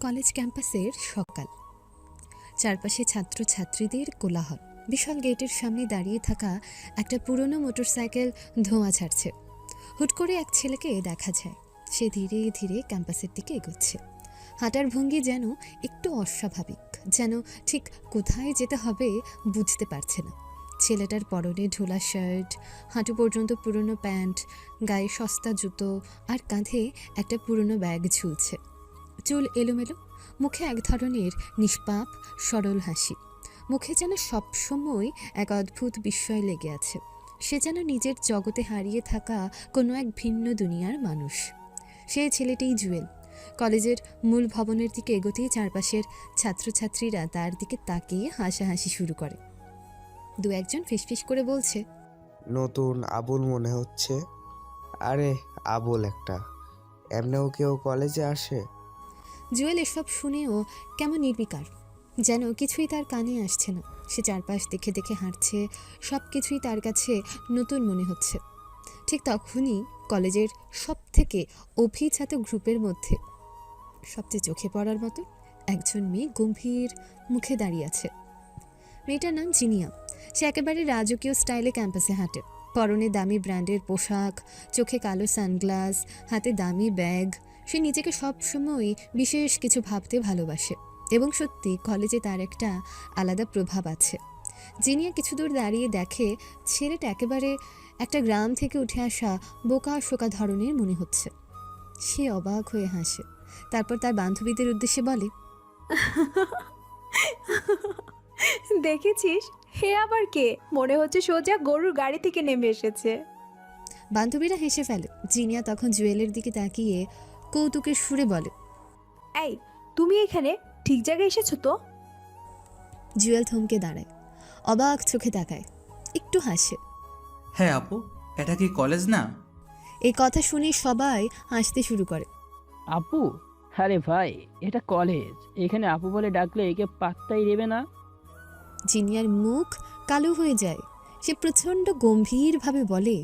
College ক্যাম্পাসের সকাল। চারপাশে ছাত্রছাত্রীদের কোলাহল। বিশাল গেটের সামনে দাঁড়িয়ে থাকা একটা পুরনো মোটরসাইকেল ধোঁয়া ছাড়ছে। হুট করে এক ছেলেকে দেখা যায়। সে ধীরে ধীরে ক্যাম্পাসের দিকে এগোচ্ছে। হাঁটার ভঙ্গি যেন একটু অস্বাভাবিক, যেন ঠিক কোথায় যেতে হবে বুঝতে পারছে না। ছেলেটার পরনে ঢোলা শার্ট, হাঁটু পর্যন্ত পুরনো প্যান্ট, গায়ে সস্তা জুতো, আর কাঁধে একটা পুরনো ব্যাগ ঝুলছে। চুল এলোমেলো, মুখে এক ধরনের নিষ্পাপ সরল হাসি। মুখে যেন সবসময় এক অদ্ভুত বিস্ময় লেগে আছে। সে যেন নিজের জগতে হারিয়ে থাকা কোনো এক ভিন্ন দুনিয়ার মানুষ। সেই ছেলেটিই জুয়েল। কলেজের মূল ভবনের দিকে এগোতেই চারপাশের ছাত্রছাত্রীরা তার দিকে তাকিয়ে হাসাহাসি শুরু করে। দু একজন ফিসফিস করে বলছে, নতুন আবুল মনে হচ্ছে। আরে আবুল একটা, এমনিও কেউ কলেজে আসে? জুয়েল এসব শুনেও কেমন নির্বিকার, যেন কিছুই তার কানে আসছে না। সে চারপাশ দেখে দেখে হাঁটছে, সব কিছুই তার কাছে নতুন মনে হচ্ছে। ঠিক তখনই কলেজের সব থেকে অভিজাত গ্রুপের মধ্যে সবচেয়ে চোখে পড়ার মতো একজন মেয়ে গম্ভীর মুখে দাঁড়িয়ে আছে। মেয়েটার নাম জিনিয়া। সে একেবারে রাজকীয় স্টাইলে ক্যাম্পাসে হাঁটে। পরনে দামি ব্র্যান্ডের পোশাক, চোখে কালো সানগ্লাস, হাতে দামি ব্যাগ। সে নিজেকে সবসময় বিশেষ কিছু ভাবতে ভালোবাসে, এবং সত্যি কলেজে তার একটা আলাদা প্রভাব আছে। জিনিয়া কিছু দূর দাঁড়িয়ে দেখে ছেলেটা একেবারে একটা গ্রাম থেকে উঠে আসা বোকা শোকা ধরনের মনে হচ্ছে। সে অবাক হয়ে হাসে, তারপর তার বান্ধবীদের উদ্দেশ্যে বলে, দেখেছিস, হে আবার কে? মনে হচ্ছে সোজা গরুর গাড়ি থেকে নেমে এসেছে। বান্ধবীরা হেসে ফেলে। জিনিয়া তখন জুয়েলের দিকে তাকিয়ে কৌতুকের সুরে বলে, এই, তুমি এখানে ঠিক জায়গায় এসেছো তো? জুয়েল থমকে দাঁড়ায়, অবাক চোখে তাকায়, একটু হাসে। হ্যাঁ আপু, এটা কি কলেজ না? এই কথা শুনে সবাই হাসতে শুরু করে। আপু? আরে ভাই, এটা কলেজ। এখানে আপু বলে ডাকলে একে পাত্তাই দেবে না। জিনিয়ার মুখ কালো হয়ে যায়। সে প্রচণ্ড গম্ভীরভাবে বলে,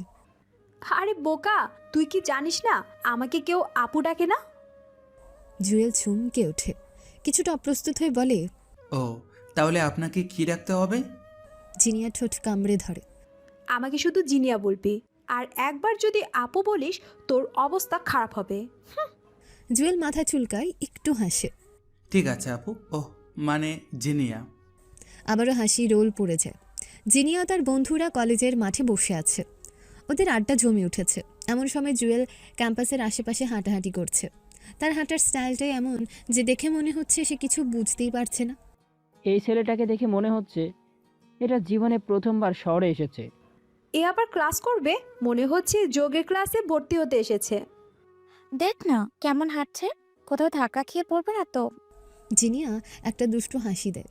আরে বোকা, তুই কি জানিস না আমাকে কেউ আপু ডাকে না? জুয়েল চমকে ওঠে, কিছুটা অপ্রস্তুত হয়ে বলে, ও, তাহলে আপনাকে কি রাখতে হবে? জিনিয়া ঠোঁট কামড়ে ধরে। আমাকে শুধু জিনিয়া বলবি, আর একবার যদি আপু বলিস তোর অবস্থা খারাপ হবে। জুয়েল মাথা চুলকায়, একটু হাসে। ঠিক আছে আপু। ওহ, মানে জিনিয়া। আবারও হাসি রোল পড়ে যায়। জিনিয়া তার বন্ধুরা কলেজের মাঠে বসে আছে। ওদের আড্ডা জমে উঠেছে। এমন সময় জুয়েল ক্যাম্পাসের আশেপাশে হাঁটাহাঁটি করছে। তার হাঁটার স্টাইলটাই এমন যে দেখে মনে হচ্ছে সে কিছু বুঝতেই পারছে না। এই ছেলেটাকে দেখে মনে হচ্ছে এটা জীবনে প্রথমবার শহরে এসেছে। এ আবার ক্লাস করবে? মনে হচ্ছে যোগের ক্লাসে ভর্তি হতে এসেছে। দেখ না কেমন হাঁটছে, কোথাও ধাক্কা খেয়ে পড়বে না তো? জিনিয়া একটা দুষ্টু হাসি দেয়।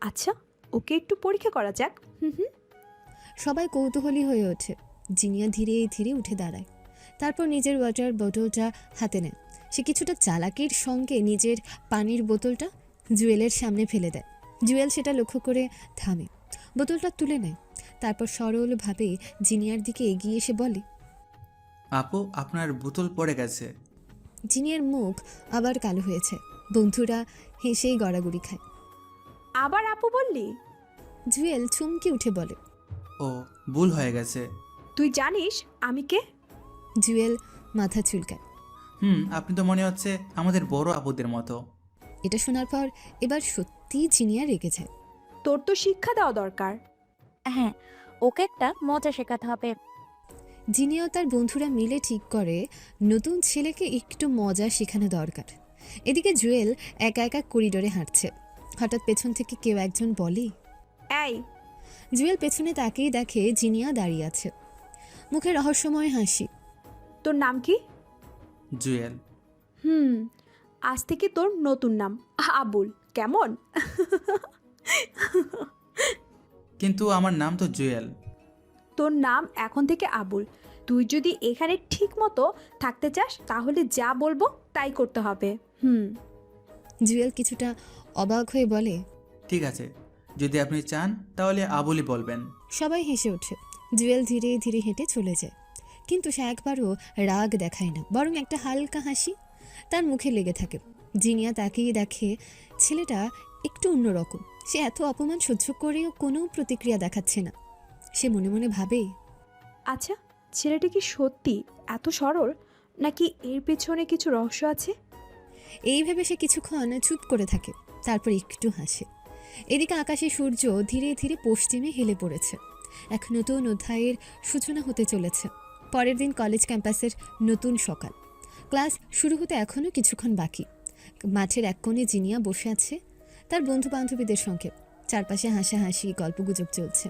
আচ্ছা, ওকে একটু পরীক্ষা করা যাক। সবাই কৌতূহলী হয়ে ওঠে। জিনিয়া ধীরে ধীরে উঠে দাঁড়ায়, তারপর নিজের ওয়াটার বোতলটা হাতে নেয়। সে কিছুটা চালাকির সঙ্গে নিজের পানির বোতলটা জুয়েলের সামনে ফেলে দেয়। জুয়েল সেটা লক্ষ্য করে থামে, বোতলটা তুলে নেয়। তারপর সরলভাবে জিনিয়ার দিকে এগিয়ে এসে বলে, আপু, আপনার বোতল পড়ে গেছে। জিনিয়ার মুখ আবার কালো হয়েছে। বন্ধুরা হেসেই গড়াগড়ি খায়। আবার আপু বললি? জুয়েল চমকে উঠে বলে, ও, ভুল হয়ে গেছে। তুই জানিস আমি কে? জুয়েল মাথা চুলকায়। আপনি তো মনে হচ্ছে আমাদের বড় আপুদের মতো। এটা শোনার পর এবার সত্যি জিনিয়া রেগে যায়। তোর তো শিক্ষা দেওয়া দরকার। হ্যাঁ, ওকে একটা মজা শেখাতে হবে। জিনিয়া ও তার বন্ধুরা মিলে ঠিক করে নতুন ছেলেকে একটু মজা শেখানো দরকার। এদিকে জুয়েল একা একা করিডোরে হাঁটছে। হঠাৎ পেছন থেকে কেউ একজন বলে, এই, জুয়েল পেছনে তাকিয়ে দেখে জিনিয়া দাঁড়িয়ে আছে, মুখে রহস্যময় হাসি। তোর নাম কি? জুয়েল। আজ থেকে তোর নতুন নাম আবুল। কেমন? কিন্তু আমার নাম তো জুয়েল। তোর নাম এখন থেকে আবুল। তুই যদি এখানে ঠিক মতো থাকতে চাস তাহলে যা বলবো তাই করতে হবে। জুয়েল কিছুটা অবাক হয়ে বলে, ঠিক আছে, যদি আপনি চান তাহলে আবুলি বলবেন। সবাই হেসে ওঠে। জুয়েল ধীরে ধীরে হেঁটে চলে যায়, কিন্তু সে একবারও রাগ দেখায় না, বরং একটা হালকা হাসি তার মুখে লেগে থাকে। জিনিয়া তাকিয়ে দেখে ছেলেটা একটু অন্যরকম। সে এত অপমান সহ্য করেও কোনো প্রতিক্রিয়া দেখাচ্ছে না। সে মনে মনে ভাবে, আচ্ছা, ছেলেটা কি সত্যি এত সরল, নাকি এর পেছনে কিছু রহস্য আছে? এই ভেবে সে কিছুক্ষণ চুপ করে থাকে, তারপর একটু হাসে। এদিকে আকাশে সূর্য ধীরে ধীরে পশ্চিমে হেলে পড়েছে। এক নতুন অধ্যায়ের সূচনা হতে চলেছে। পরের দিন কলেজ ক্যাম্পাসের নতুন সকাল। ক্লাস শুরু হতে এখনও কিছুক্ষণ বাকি। মাঠের এক কোণে জিনিয়া বসে আছে তার বন্ধু বান্ধবীদের সঙ্গে। চারপাশে হাসাহাসি গল্পগুজব চলছে,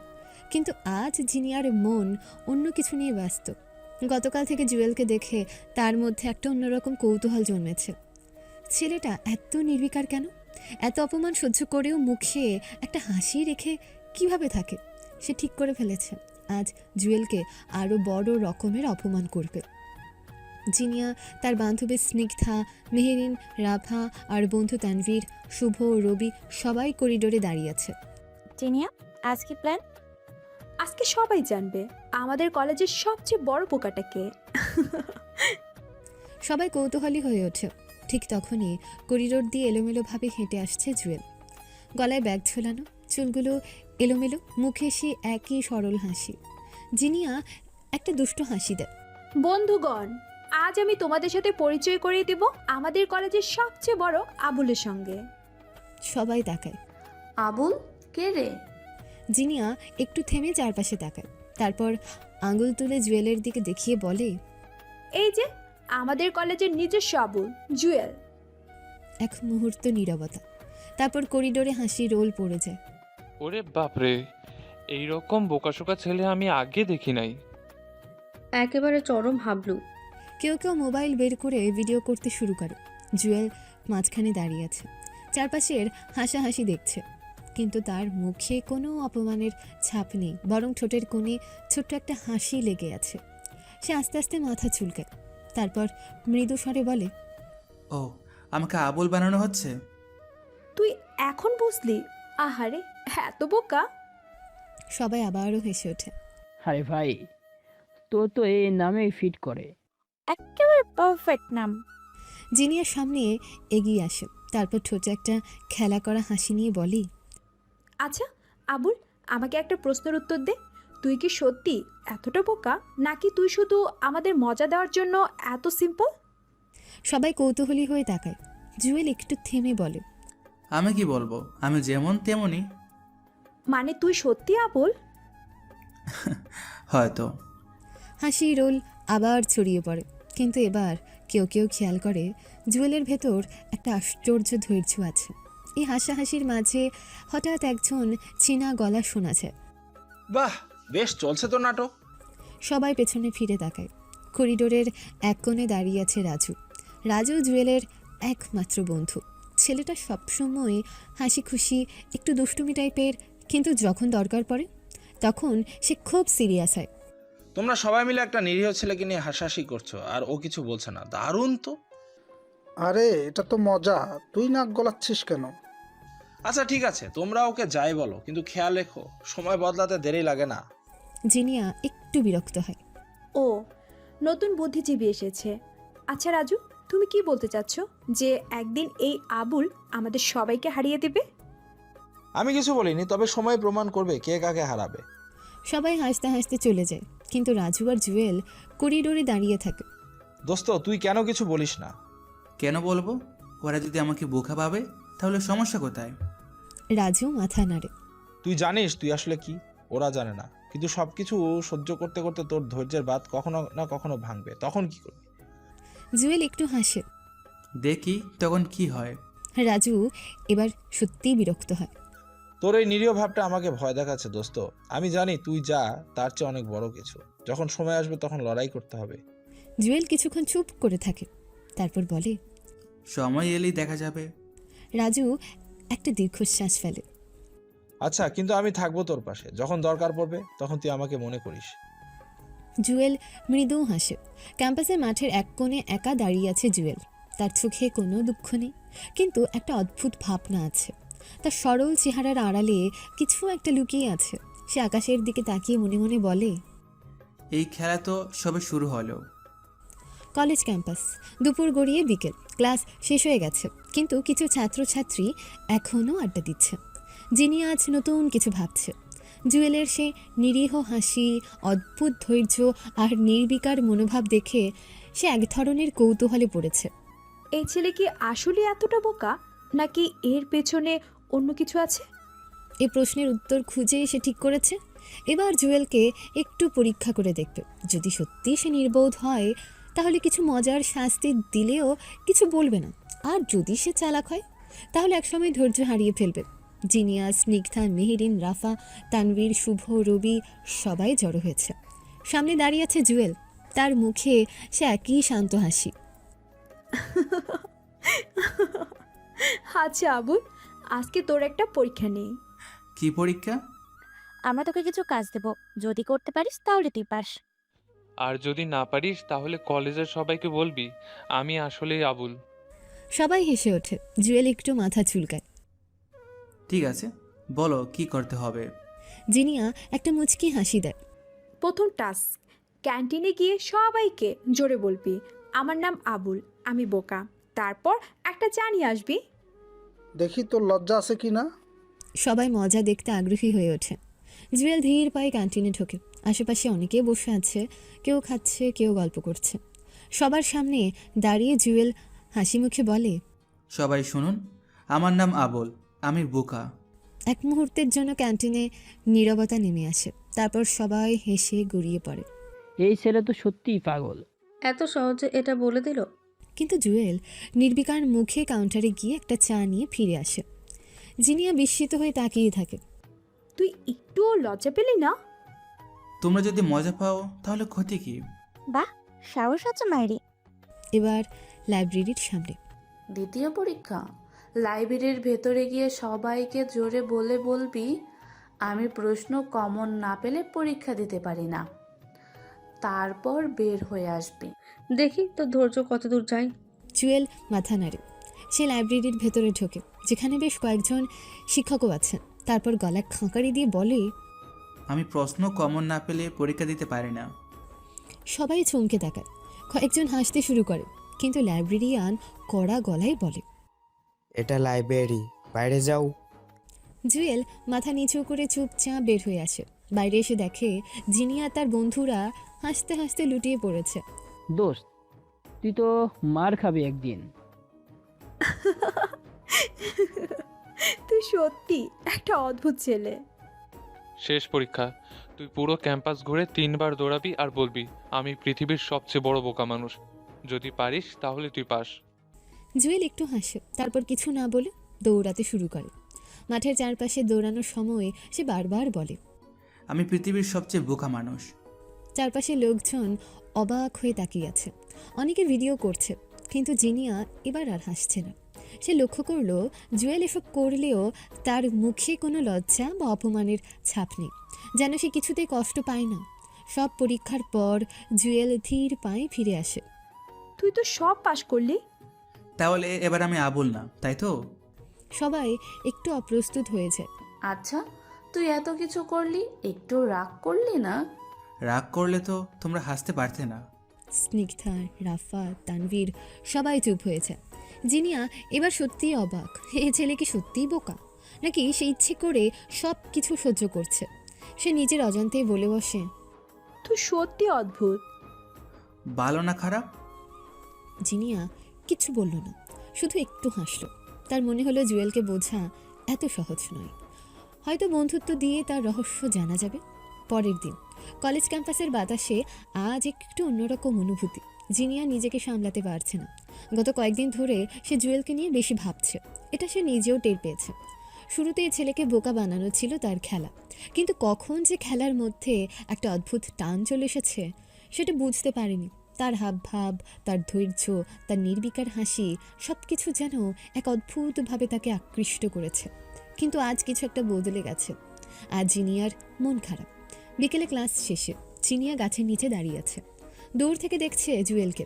কিন্তু আজ জিনিয়ার মন অন্য কিছু নিয়ে ব্যস্ত। গতকাল থেকে জুয়েলকে দেখে তার মধ্যে একটা অন্যরকম কৌতূহল জন্মেছে। ছেলেটা এত নির্বিকার কেন? এত অপমান সহ্য করেও মুখে একটা হাসি রেখে কিভাবে থাকে? সে ঠিক করে ফেলেছে আজ জুয়েলকে আরও বড় রকমের অপমান করবে। জিনিয়া, তার বান্ধবী স্নিগ্ধা, মেহেরিন, রাফা আর বন্ধু তানভীর, শুভ, রবি সবাই করিডোরে দাঁড়িয়ে আছে। জিনিয়া, আজ কি প্ল্যান? আজকে সবাই জানবে আমাদের কলেজের সবচেয়ে বড় পোকাটা কে। সবাই কৌতূহলী হয়ে ওঠে। ঠিক তখনই করিডোর দিয়ে এলোমেলোভাবে হেঁটে আসছে জুয়েল। গলায় ব্যাগ ঝোলানো, চুলগুলো এলোমেলো, মুখে সে একই সরল হাসি। জিনিয়া একটা দুষ্ট হাসি দেয়। বন্ধুগণ, আজ আমি তোমাদের সাথে পরিচয় করিয়ে দেব আমাদের কলেজের সবচেয়ে বড় আবুলের সঙ্গে। সবাই তাকায়। আবুল কে রে? জিনিয়া একটু থেমে চারপাশে তাকায়, তারপর আঙুল তুলে জুয়েলের দিকে দেখিয়ে বলে, এই যে আমাদের কলেজের নিজস্ব আবুল, জুয়েল। এক মুহূর্ত নীরবতা, তারপর করিডোরে হাসি রোল পড়ে যায়। ওরে বাপরে, এইরকম বোকাশোকা ছেলে আমি আগে দেখি নাই। একেবারে চরম হাবলু। কেউ কেউ মোবাইল বের করে ভিডিও করতে শুরু করে। জুয়েল মাঝখানে দাঁড়িয়ে আছে, চারপাশের হাসাহাসি দেখছে, কিন্তু তার মুখে কোনো অপমানের ছাপ নেই, বরং ঠোঁটের কোণে ছোট্ট একটা হাসি লেগে আছে। সে আস্তে আস্তে মাথা চুলকায়, তারপর মৃদু স্বরে বলে, ও, আমাকে আবুল বানানো হচ্ছে? তুই এখন বুঝলি? আহারে, এত বোকা। সবাই আবারও হেসে ওঠে। আরে ভাই, তোর তো এই নামেই ফিট করে। একেবারে পারফেক্ট নাম। জিনিয়ার সামনে এগিয়ে আসে, তারপর ঠোঁটে একটা খেলা করা হাসি নিয়ে বলি, আচ্ছা আবুল, আমাকে একটা প্রশ্নের উত্তর দে। তুই কি সত্যি এতটা বোকা, নাকি তুই শুধু আমাদের মজা দেওয়ার জন্য এত সিম্পল? সবাই কৌতূহলী হয়ে তাকায়। জুয়েল একটু থেমে বলে, আমি কি বলবো, আমি যেমন তেমনই। মানে তুই সত্যি আবুল? হয়তো। হাসি রোল আবার ছড়িয়ে পড়ে, কিন্তু এবার কেউ কেউ খেয়াল করে জুয়েলের ভেতর একটা আশ্চর্য ধৈর্য আছে। এই হাসাহাসির মাঝে হঠাৎ একজন চীনা গলা শোনা যায়। বাহ, বেশ চলছে তো নাটক। সবাই পেছনে ফিরে তাকায়। করিডোরের এক কোণে দাঁড়িয়ে আছে রাজু। রাজু জুয়েলের একমাত্র বন্ধু। ছেলেটা সবসময় হাসি খুশি, একটু দুষ্টুমি টাইপের, কিন্তু যখন দরকার পড়ে তখন সে খুব সিরিয়াস হয়। তোমরা সবাই মিলে একটা নিরীহ ছেলেকে নিয়ে হাসাহাসি করছো আর ও কিছু বলছে না, দারুণ তো। আরে এটা তো মজা, তুই নাক গলাচ্ছিস কেন? আচ্ছা ঠিক আছে, তোমরা ওকে যাই বলো, কিন্তু খেয়াল রেখো সময় বদলাতে দেরি লাগে না। জিনিয়া একটু বিরক্ত হয়। ও, নতুন বুদ্ধিজীবী এসেছে। আচ্ছা রাজু, তুমি কি বলতে চাচ্ছ যে একদিন এই আবুল আমাদের সবাইকে হারিয়ে দেবে? আমি কিছু বলিনি, তবে সময় প্রমাণ করবে কে কাকে হারাবে। সবাই হাসতে হাসতে চলে যায়, কিন্তু রাজু আর জুয়েল করিডোরে দাঁড়িয়ে থাকে। দোস্ত, তুই কেন কিছু বলিস না? কেন বলবো? ওরা যদি আমাকে বোকা ভাবে তাহলে সমস্যা কোথায়? রাজু মাথা নাড়ে। তুই জানিস তুই আসলে কি? ওরা জানে না, কিন্তু সবকিছু সহ্য করতে করতে তোর ধৈর্যের বাঁধ কখনো না কখনো ভাঙবে, তখন কি করবি? জুয়েল একটু হাসে। দেখি তখন কি হয়। রাজু এবার সত্যিই বিরক্ত হয়। তোর এই নিরীহ ভাবটা আমাকে ভয় দেখাচ্ছে দোস্ত। আমি জানি তুই যা তার চেয়ে অনেক বড় কিছু। যখন সময় আসবে তখন লড়াই করতে হবে। জুয়েল কিছুক্ষণ চুপ করে থাকে, তারপর বলে, সময় এলেই দেখা যাবে। রাজু একটা দীর্ঘশ্বাস ফেলে। আচ্ছা, কিন্তু আমি থাকবো তোর পাশে, যখন দরকার পড়বে তখন তুই আমাকে মনে করিস। জুয়েল মৃদু হাসে। ক্যাম্পাসের মাঠের এক কোণে একা দাঁড়িয়ে আছে জুয়েল। তার চোখে কোনো দুঃখ নেই, কিন্তু একটা অদ্ভুত ভাবনা আছে। তার সরল চেহারার আড়ালে কিছু একটা লুকিয়ে আছে। সে আকাশের দিকে তাকিয়ে মনে মনে বলে, এই খেলা তো সবে শুরু হলো। College campus. দুপুর গড়িয়ে বিকেল, ক্লাস শেষ হয়ে গেছে, কিন্তু কিছু ছাত্রছাত্রী এখনও আড্ডা দিচ্ছে। যিনি আজ নতুন কিছু ভাবছে। জুয়েলের সে নিরীহ হাসি, অদ্ভুত ধৈর্য আর নির্বিকার মনোভাব দেখে সে এক ধরনের কৌতূহলে পড়েছে। এই ছেলে কি আসলে এতটা বোকা, নাকি এর পেছনে অন্য কিছু আছে? এ প্রশ্নের উত্তর খুঁজে সে ঠিক করেছে এবার জুয়েলকে একটু পরীক্ষা করে দেখবে। যদি সত্যি সে নির্বোধ হয় তাহলে কিছু মজার শাস্তি দিলেও কিছু বলবে না, আর যদি সে চালাক হয় তাহলে একসময় ধৈর্য হারিয়ে ফেলবে। জিনিয়া, স্নিগ্ধা, মেহেরিন, রাফা, তানভীর, শুভ, রবি সবাই জড়ো হয়েছে। সামনে দাঁড়িয়ে আছে জুয়েল, তার মুখে সে একই শান্ত হাসি। আচ্ছা আবুল, আজকে তোর একটা পরীক্ষা নেই। কি পরীক্ষা? আমরা তোকে কিছু কাজ দেব, যদি করতে পারিস তাহলে তুই পাস। আর যদি না পারিস তাহলে কলেজের সবাইকে বলবি আমি আসলেই আবুল। সবাই হেসে ওঠে। জুয়েল একটু মাথা চুলকায়। ঠিক আছে, বলো কি করতে হবে। জিনিয়া একটা মুচকি হাসি দেয়। প্রথম টাস্ক, ক্যান্টিনে গিয়ে সবাইকে জোরে বলবি আমার নাম আবুল, আমি বোকা। তারপর একটা চা নিয়ে আসবি। দেখি তোর লজ্জা আছে কি না। সবাই মজা দেখতে আগ্রহী হয়ে ওঠে। জুয়েল ধীর পায়ে ক্যান্টিনে ঢোকে। আশেপাশে অনেকেই বসে আছে, কেউ খাচ্ছে, কেউ গল্প করছে। সবার সামনে দাঁড়িয়ে জুয়েল হাসি মুখে বলে, সবাই শুনুন, আমার নাম আবুল, আমি বোকা। এক মুহূর্তের জন্য ক্যান্টিনে নীরবতা নেমে আসে। তারপর সবাই হেসে গড়িয়ে পড়ে। এই ছেলে তো সত্যিই পাগল। এত সহজে এটা বলে দিল? কিন্তু জুয়েল নির্বিকার মুখে কাউন্টারে গিয়ে একটা চা নিয়ে ফিরে আসে। জিনিয়া বিস্মিত হয়ে তাকিয়ে থাকে। তুই একটুও লজ্জা পেলি না? তোমরা যদি মজা পাও তাহলে ক্ষতি কি? বাহ, সাহস আছে মাইরি। এবার লাইব্রেরির সামনে। দ্বিতীয় পরীক্ষা, লাইব্রেরির ভেতরে গিয়ে সবাইকে জোরে বলে বলবি আমি প্রশ্ন কমন না পেলে পরীক্ষা দিতে পারি না। তারপর বের হয়ে আসবি। দেখি তোর ধৈর্য কত দূর যায়। জুয়েল মাথা নাড়ে। সে লাইব্রেরির ভেতরে ঢোকে, যেখানে বেশ কয়েকজন শিক্ষকও আছেন। তারপর গলা খাঁকারি দিয়ে বলে, আমি প্রশ্ন কমন না পেলে পরীক্ষা দিতে পারি না। সবাই চমকে তাকায়। কয়েকজন হাসতে শুরু করে, কিন্তু লাইব্রেরিয়ান কড়া গলায় বলে, এটা লাইব্রেরি, বাইরে যাও। জুয়েল মাথা নিচু করে চুপচাপ বের হয়ে আসে। বাইরে এসে দেখে জিনিয়া তার বন্ধুরা হাসতে হাসতে লুটিয়ে পড়েছে। দোস্ত, তুই তো মার খাবি একদিন। তুই সত্যি একটা অদ্ভুত ছেলে। শেষ পরীক্ষা, তুই পুরো ক্যাম্পাস ঘুরে 3 বার দৌড়াবি আর বলবি আমি পৃথিবীর সবচেয়ে বড় বোকা মানুষ। যদি পারিস তাহলে তুই পাস। জুয়েল একটু হাসে, তারপর কিছু না বলে দৌড়াতে শুরু করে। মাঠের চারপাশে দৌড়ানোর সময় সে বারবার বলে, আমি পৃথিবীর সবচেয়ে বোকা মানুষ। চারপাশে লোকজন অবাক হয়ে তাকিয়ে আছে। অনেকে ভিডিও করছে, কিন্তু জিনিয়া এবার আর হাসছে না। সে লক্ষ্য করলো জুয়েল এসব করলেও তার মুখে কোনো লজ্জা বা অপমানের ছাপ নেই, যেন সে কিছুতেই কষ্ট পায় না। সব পরীক্ষার পর জুয়েল ধীর পায়ে ফিরে আসে। তুই তো সব পাশ করলি। তাহলে এবার আমি আবুল না, তাই তো? সবাই একটু অপ্রস্তুত হয়ে যায়। আচ্ছা, তুই এত কিছু করলি, একটু রাগ করলি না? রাগ করলে তো তোমরা হাসতে পারতে না। স্নিগ্ধা, রাফা, তানভীর সবাই চুপ হয়েছে। জিনিয়া এবার সত্যিই অবাক। এ ছেলে কি সত্যিই বোকা, নাকি সে ইচ্ছে করে সব কিছু সহ্য করছে? সে নিজের অজান্তেই বলে বসে, তুই সত্যি অদ্ভুত। ভালো না খারাপ? জিনিয়া কিছু বলল না, শুধু একটু হাসল। তার মনে হলো জুয়েলকে বোঝা এত সহজ নয়। হয়তো বন্ধুত্ব দিয়ে তার রহস্য জানা যাবে। পরের দিন কলেজ ক্যাম্পাসের বাতাসে আজ একটু অন্যরকম অনুভূতি। জিনিয়া নিজেকে সামলাতে পারছে না। গত কয়েকদিন ধরে সে জুয়েলকে নিয়ে বেশি ভাবছে, এটা সে নিজেও টের পেয়েছে। শুরুতে এই ছেলেকে বোকা বানানো ছিল তার খেলা, কিন্তু কখন যে খেলার মধ্যে একটা অদ্ভুত টান চলে এসেছে সেটা বুঝতে পারেনি। তার হাবভাব, তার ধৈর্য, তার নির্বিকার হাসি সব কিছু যেন এক অদ্ভুতভাবে তাকে আকৃষ্ট করেছে। কিন্তু আজ কিছু একটা বদলে গেছে। আজ জিনিয়ার মন খারাপ। বিকেলে ক্লাস শেষে জিনিয়া গাছের নিচে দাঁড়িয়ে আছে। দূর থেকে দেখছে জুয়েলকে।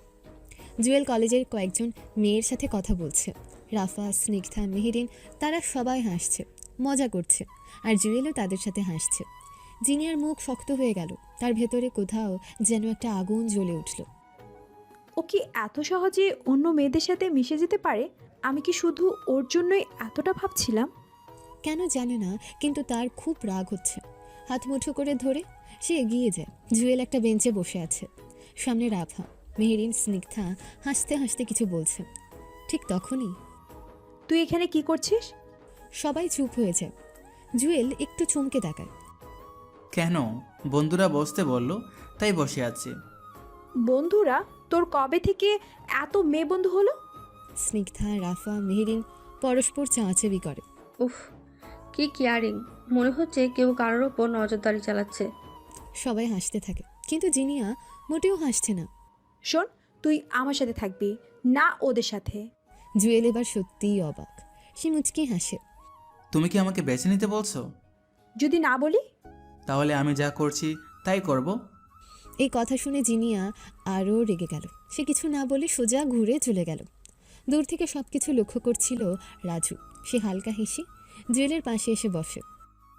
জুয়েল কলেজের কয়েকজন মেয়ের সাথে কথা বলছে। রাফা, স্নিগ্ধা, মেহেরিন তারা সবাই হাসছে, মজা করছে, আর জুয়েলও তাদের সাথে হাসছে। জিনিয়ার মুখ শক্ত হয়ে গেল। তার ভেতরে কোথাও যেন একটা আগুন জ্বলে উঠল। ও কি এত সহজে অন্য মেয়েদের সাথে মিশে যেতে পারে? আমি কি শুধু ওর জন্যই এতটা ভাবছিলাম? কেন জানে না, কিন্তু তার খুব রাগ হচ্ছে। হাত মুঠো করে ধরে সে এগিয়ে যায়। জুয়েল একটা বেঞ্চে বসে আছে, সামনে রাফা, মেহেরিন, স্নিগ্ধা হাসতে হাসতে কিছু বলছে। ঠিক তখনই তুই এখানে কি করছিস? সবাই চুপ হয়ে যায়। জুয়েল একটু চমকে তাকায়। কেন? বন্ধুরা বসতে বললো তাই বসে আছে। বন্ধুরা? তোর কবে থেকে এত মেয়ে বন্ধু হলো? স্নিগ্ধা, রাফা, মেহেরিন পরস্পর চাঁচাবি করে। উফ, কি কেয়ারিং! মনে হচ্ছে কেউ কারোর ওপর নজরদারি চালাচ্ছে। সবাই হাসতে থাকে, কিন্তু জিনিয়া মোটেও হাসছে না। শোন, তুই আমার সাথে থাকবি না ওদের সাথে। জুয়েল এবার সত্যিই অবাক। সে মুচকি হাসে। তুমি কি আমাকে বেছে নিতে বলছো? যদি না বলি? তাহলে আমি যা করছি তাই করব। এই কথা শুনে জিনিয়া আরও রেগে গেল। সে কিছু না বলে সোজা ঘুরে চলে গেল। দূর থেকে সব কিছু লক্ষ্য করছিল রাজু। সে হালকা হেসে জুয়েলের পাশে এসে বসে।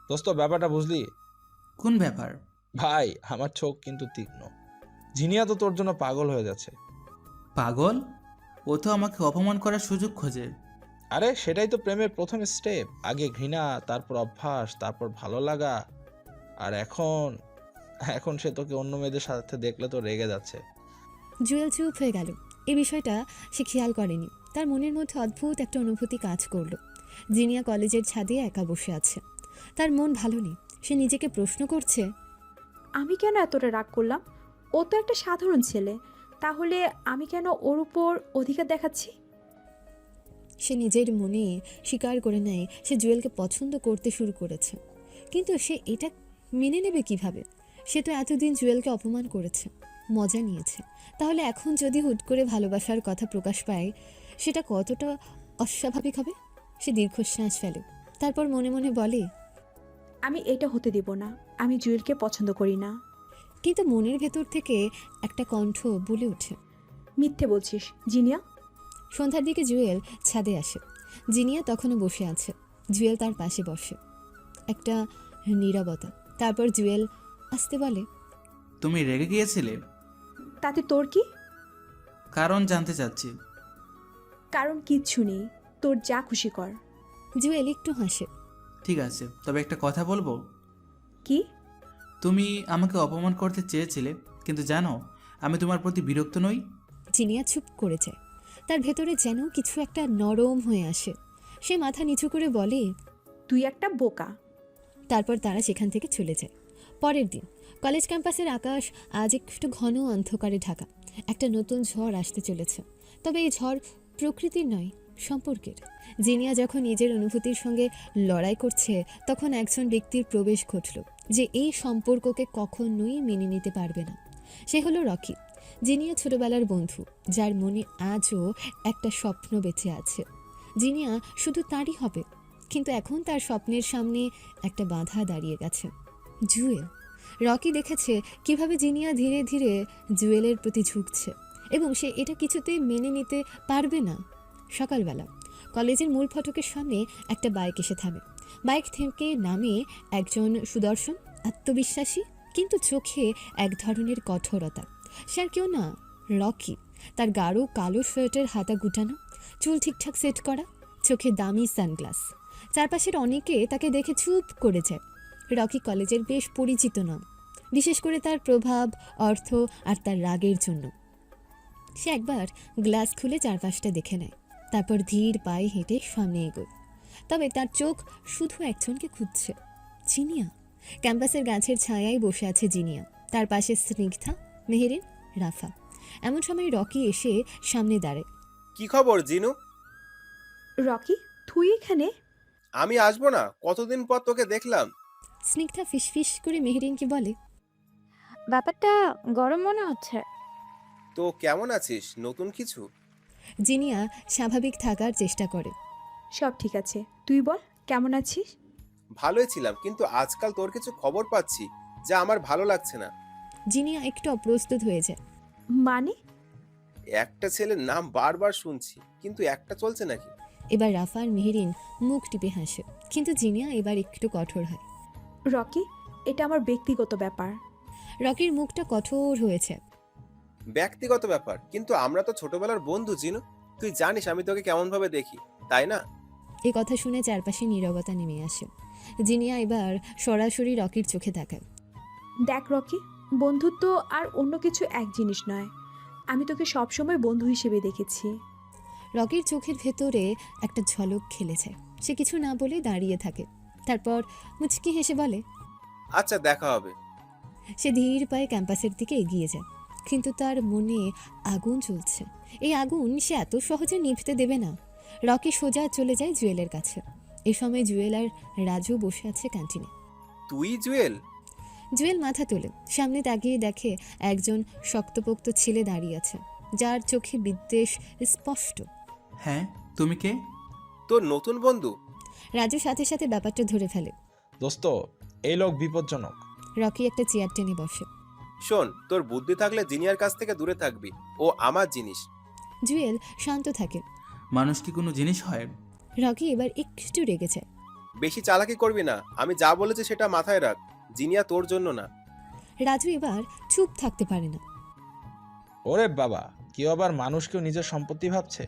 দোস্ত, ব্যাপারটা বুঝলি? কোন ব্যাপার? ভাই, আমার চোখ কিন্তু তীক্ষ্ণ। জিনিয়া তো তোর জন্য পাগল হয়ে যাচ্ছে। পাগল? ও তো আমাকে অপমান করার সুযোগ খোঁজে। আরে সেটাই তো প্রেমের প্রথম স্টেপ। আগে ঘৃণা, তারপর অভ্যাস, তারপর ভালো লাগা। আর এখন এখন সে তোকে অন্য মেয়েদের সাথে দেখলে তো রেগে যাচ্ছে। জুয়েল চুপ হয়ে গেল। এই বিষয়টা সে খেয়াল করেনি। তার মনের মধ্যে অদ্ভুত একটা অনুভূতি কাজ করলো। জিনিয়া কলেজের ছাদে একা বসে আছে। তার মন ভালো নেই। সে নিজেকে প্রশ্ন করছে, আমি কেন এতটা রাগ করলাম? ও তো একটা সাধারণ ছেলে, তাহলে আমি কেন ওর উপর অধিকার দেখাচ্ছি? সে নিজের মনে স্বীকার করে নেয় সে জুয়েলকে পছন্দ করতে শুরু করেছে। কিন্তু সে এটা মেনে নেবে কিভাবে? সে তো এতদিন জুয়েলকে অপমান করেছে, মজা নিয়েছে। তাহলে এখন যদি হুট করে ভালোবাসার কথা প্রকাশ পায়, সেটা কতটা অস্বাভাবিক হবে? সে দীর্ঘশ্বাস ফেলে, তারপর মনে মনে বলে, আমি এটা হতে দেব না। আমি জুয়েলকে পছন্দ করি না। কিন্তু মনের ভেতর থেকে একটা কণ্ঠ বলে ওঠে, মিথ্যে বলছিস জিনিয়া। সন্ধ্যার দিকে জুয়েল ছাদে আসে। জিনিয়া তখনও বসে আছে। জুয়েল তার পাশে বসে। একটা নীরবতা। তারপর জুয়েল আসতে বলে, তুমি রেগে গিয়েছিলে? তাতে তোর কি? কারণ জানতে চাচ্ছি। কারণ কিচ্ছু নেই, তোর যা খুশি কর। জুয়েল একটু হাসে। ঠিক আছে, তবে একটা কথা বলবো। কি? তুমি আমাকে অপমান করতে চেয়েছিলে, কিন্তু জানো আমি তোমার প্রতি বিরক্ত নই। জিনিয়া চুপ করে যায়। তার ভেতরে যেন কিছু একটা নরম হয়ে আসে। সে মাথা নিচু করে বলে, তুই একটা বোকা। তারপর তারা সেখান থেকে চলে যায়। পরের দিন কলেজ ক্যাম্পাসের আকাশ আজ একটু ঘন অন্ধকারে ঢাকা। একটা নতুন ঝড় আসতে চলেছে। তবে এই ঝড় প্রকৃতির নয়, সম্পর্কের। জিনিয়া যখন নিজের অনুভূতির সঙ্গে লড়াই করছে, তখন একজন ব্যক্তির প্রবেশ ঘটল যে এই সম্পর্ককে কখনোই মেনে নিতে পারবে না। সে হলো রকি। জিনিয়া ছোটবেলার বন্ধু, যার মনে আজও একটা স্বপ্ন বেঁচে আছে। জিনিয়া শুধু তারই হবে। কিন্তু এখন তার স্বপ্নের সামনে একটা বাধা দাঁড়িয়ে গেছে, জুয়েল। রকি দেখেছে কিভাবে জিনিয়া ধীরে ধীরে জুয়েলের প্রতি ঝুঁকছে, এবং সে এটা কিছুতেই মেনে নিতে পারবে না। সকালবেলা কলেজের মূল ফটকের সামনে একটা বাইক এসে থামে। বাইক থেকে নামে একজন সুদর্শন, আত্মবিশ্বাসী, কিন্তু চোখে এক ধরনের কঠোরতা। সে আর কেউ না, রকি। তার গাঢ় কালো শার্টের হাতা গুটানো, চুল ঠিকঠাক সেট করা, চোখে দামি সানগ্লাস। চারপাশের অনেকে তাকে দেখে চুপ করে যায়। রকি কলেজের বেশ পরিচিত নাম, বিশেষ করে তার প্রভাব, অর্থ আর তার রাগের জন্য। সে একবার গ্লাস খুলে চারপাশটা দেখে নেয়, তারপর ধীর পায়ে হেঁটে সামনে এগোয়। তবে তার চোখ শুধু একজনকে খুঁজছে, জিনিয়া। ক্যাম্পাসের গাছের ছায়ায় বসে আছে জিনিয়া, তার পাশে স্নিগ্ধা, মেহেরিন, রাফা। এমন সময় রকি এসে সামনে দাঁড়ায়। কি খবর জিনু? রকি, তুই এখানে? আমি আসবো না? কতদিন পর তোকে দেখলাম। স্নিগ্ধা ফিসফিস করে মেহেরিনকে বলে, ব্যাপারটা গরম মনে হচ্ছে। তো কেমন আছিস? নতুন কিছু? জিনিয়া স্বাভাবিক থাকার চেষ্টা করে। সব ঠিক আছে, তুই বল কেমন আছিস? ভালোই ছিলাম, কিন্তু আজকাল তোর কিছু খবর পাচ্ছি যা আমার ভালো লাগছে না। জিনিয়া একটু অপ্রস্তুত হয়ে যায়। মানে? একটা ছেলের নাম বারবার শুনছি, কিন্তু একটা চলছে নাকি? এবার রাফা আর মেহেরিন মুখ টিপে হাসে, কিন্তু জিনিয়া এবার একটু কঠোর হয়। রকি, এটা আমার ব্যক্তিগত ব্যাপার। রকির মুখটা কঠোর হয়েছে। ব্যক্তিগত ব্যাপার, কিন্তু আমরা তো ছোটবেলার বন্ধু জিনু। তুই জানিস আমি তোকে কেমন ভাবে দেখি, তাই না? এই কথা শুনে চারপাশে নীরবতা নেমে আসে। জিনিয়া এবার সরাসরি রকির চোখে তাকায়। দেখ রকি, বন্ধুত্ব আর অন্য কিছু এক জিনিস নয়। আমি তোকে সবসময় বন্ধু হিসেবে দেখেছি। রকির চোখের ভেতরে একটা ঝলক খেলে যায়। সে কিছু না বলে দাঁড়িয়ে থাকে, তারপর মুচকি হেসে বলে, আচ্ছা, দেখা হবে। সে ধীর পায়ে ক্যাম্পাসের দিকে এগিয়ে যায়, কিন্তু তার মনে আগুন জ্বলছে। এই আগুন সে এত সহজে নিভতে দেবে না। রকি সোজা চলে যায় জুয়েলের কাছে। এ সময় জুয়েল আর রাজু বসে আছে ক্যান্টিনে। তুই জুয়েল? জুয়েল মাথা তোলে, সামনে তাকিয়ে দেখে একজন শক্তপোক্ত ছেলে দাঁড়িয়ে আছে, যার চোখে বিদ্বেষ স্পষ্ট। হ্যাঁ, তুমি কে? তোর নতুন বন্ধু? রাজু সাথে সাথে ব্যাপারটা ধরে ফেলে। দোস্ত, এই লোক বিপজ্জনক। রকি একটা চেয়ার টেনে বসে। শোন, তোর বুদ্ধি থাকলে জিনিয়ার কাছ থেকে দূরে থাকবি, ও আমার জিনিস। জুয়েল শান্ত থাকে। মানুষ কি কোনো জিনিস হয়? রকি এবার একটু রেগে যায়। বেশি চালাকি করবি না, আমি যা বলেছি সেটা মাথায় রাখ। জিনিয়া তোর জন্য না। রাজু এবার চুপ থাকতে পারে না। ওরে বাবা, কেউ আবার মানুষকেও নিজের সম্পত্তি ভাবছে।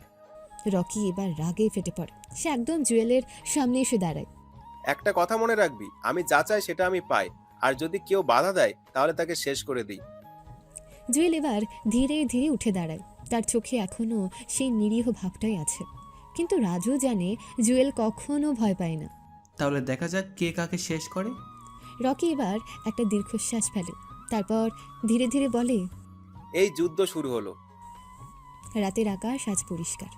রকি এবার রাগে ফেটে পড়ে। সে একদম জুয়েলের সামনে এসে দাঁড়ায়। একটা কথা মনে রাখবি, আমি যা চাই সেটা আমি পাই, আর যদি কেউ বাধা দেয় তাহলে তাকে শেষ করে দিই। জুয়েল এবার ধীরে ধীরে উঠে দাঁড়ায়। তার চোখে এখনো সেই নিরীহ ভাবটাই আছে, কিন্তু রাজু জানে জুয়েল কখনো ভয় পায় না। তাহলে দেখা যাক কে কাকে শেষ করে। রকি এবার একটা দীর্ঘশ্বাস ফেলে, তারপর ধীরে ধীরে বলে, এই যুদ্ধ শুরু হলো। রাতের আকাশ আজ পরিষ্কার,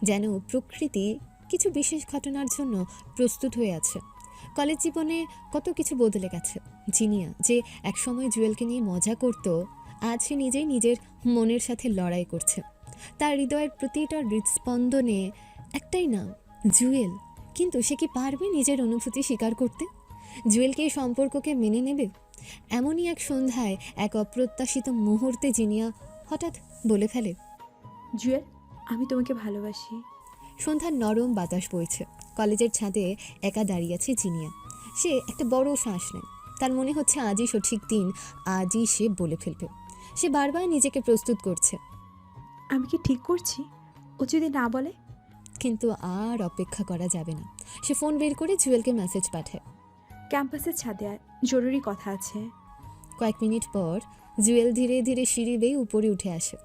যেন প্রকৃতি কিছু বিশেষ ঘটনার জন্য প্রস্তুত হয়ে আছে। কলেজ জীবনে কত কিছু বদলে গেছে। জিনিয়া যে একসময় জুয়েলকে নিয়ে মজা করত, আজ সে নিজেই নিজের মনের সাথে লড়াই করছে। তার হৃদয়ের প্রতিটা হৃদস্পন্দনে একটাই নাম, জুয়েল। কিন্তু সে কি পারবে নিজের অনুভূতি স্বীকার করতে? জুয়েলকে এই সম্পর্ককে মেনে নেবে? এমনই এক সন্ধ্যায়, এক অপ্রত্যাশিত মুহূর্তে জিনিয়া হঠাৎ বলে ফেলে, জুয়েল, আমি তোমাকে ভালোবাসি। সন্ধ্যার নরম বাতাস বইছে। কলেজের ছাদে একা দাঁড়িয়ে আছে জিনিয়া। সে একটা বড় শ্বাস নেয়। তার মনে হচ্ছে আজই সঠিক দিন, আজই সে বলে ফেলবে। সে বারবার নিজেকে প্রস্তুত করছে। আমি কি ঠিক করছি? ও যদি না বলে? কিন্তু আর অপেক্ষা করা যাবে না। সে ফোন বের করে জুয়েলকে মেসেজ পাঠায়। ক্যাম্পাসের ছাদে আয়, জরুরি কথা আছে। কয়েক মিনিট পর জুয়েল ধীরে ধীরে সিঁড়ি বেয়ে উপরে উঠে আসে।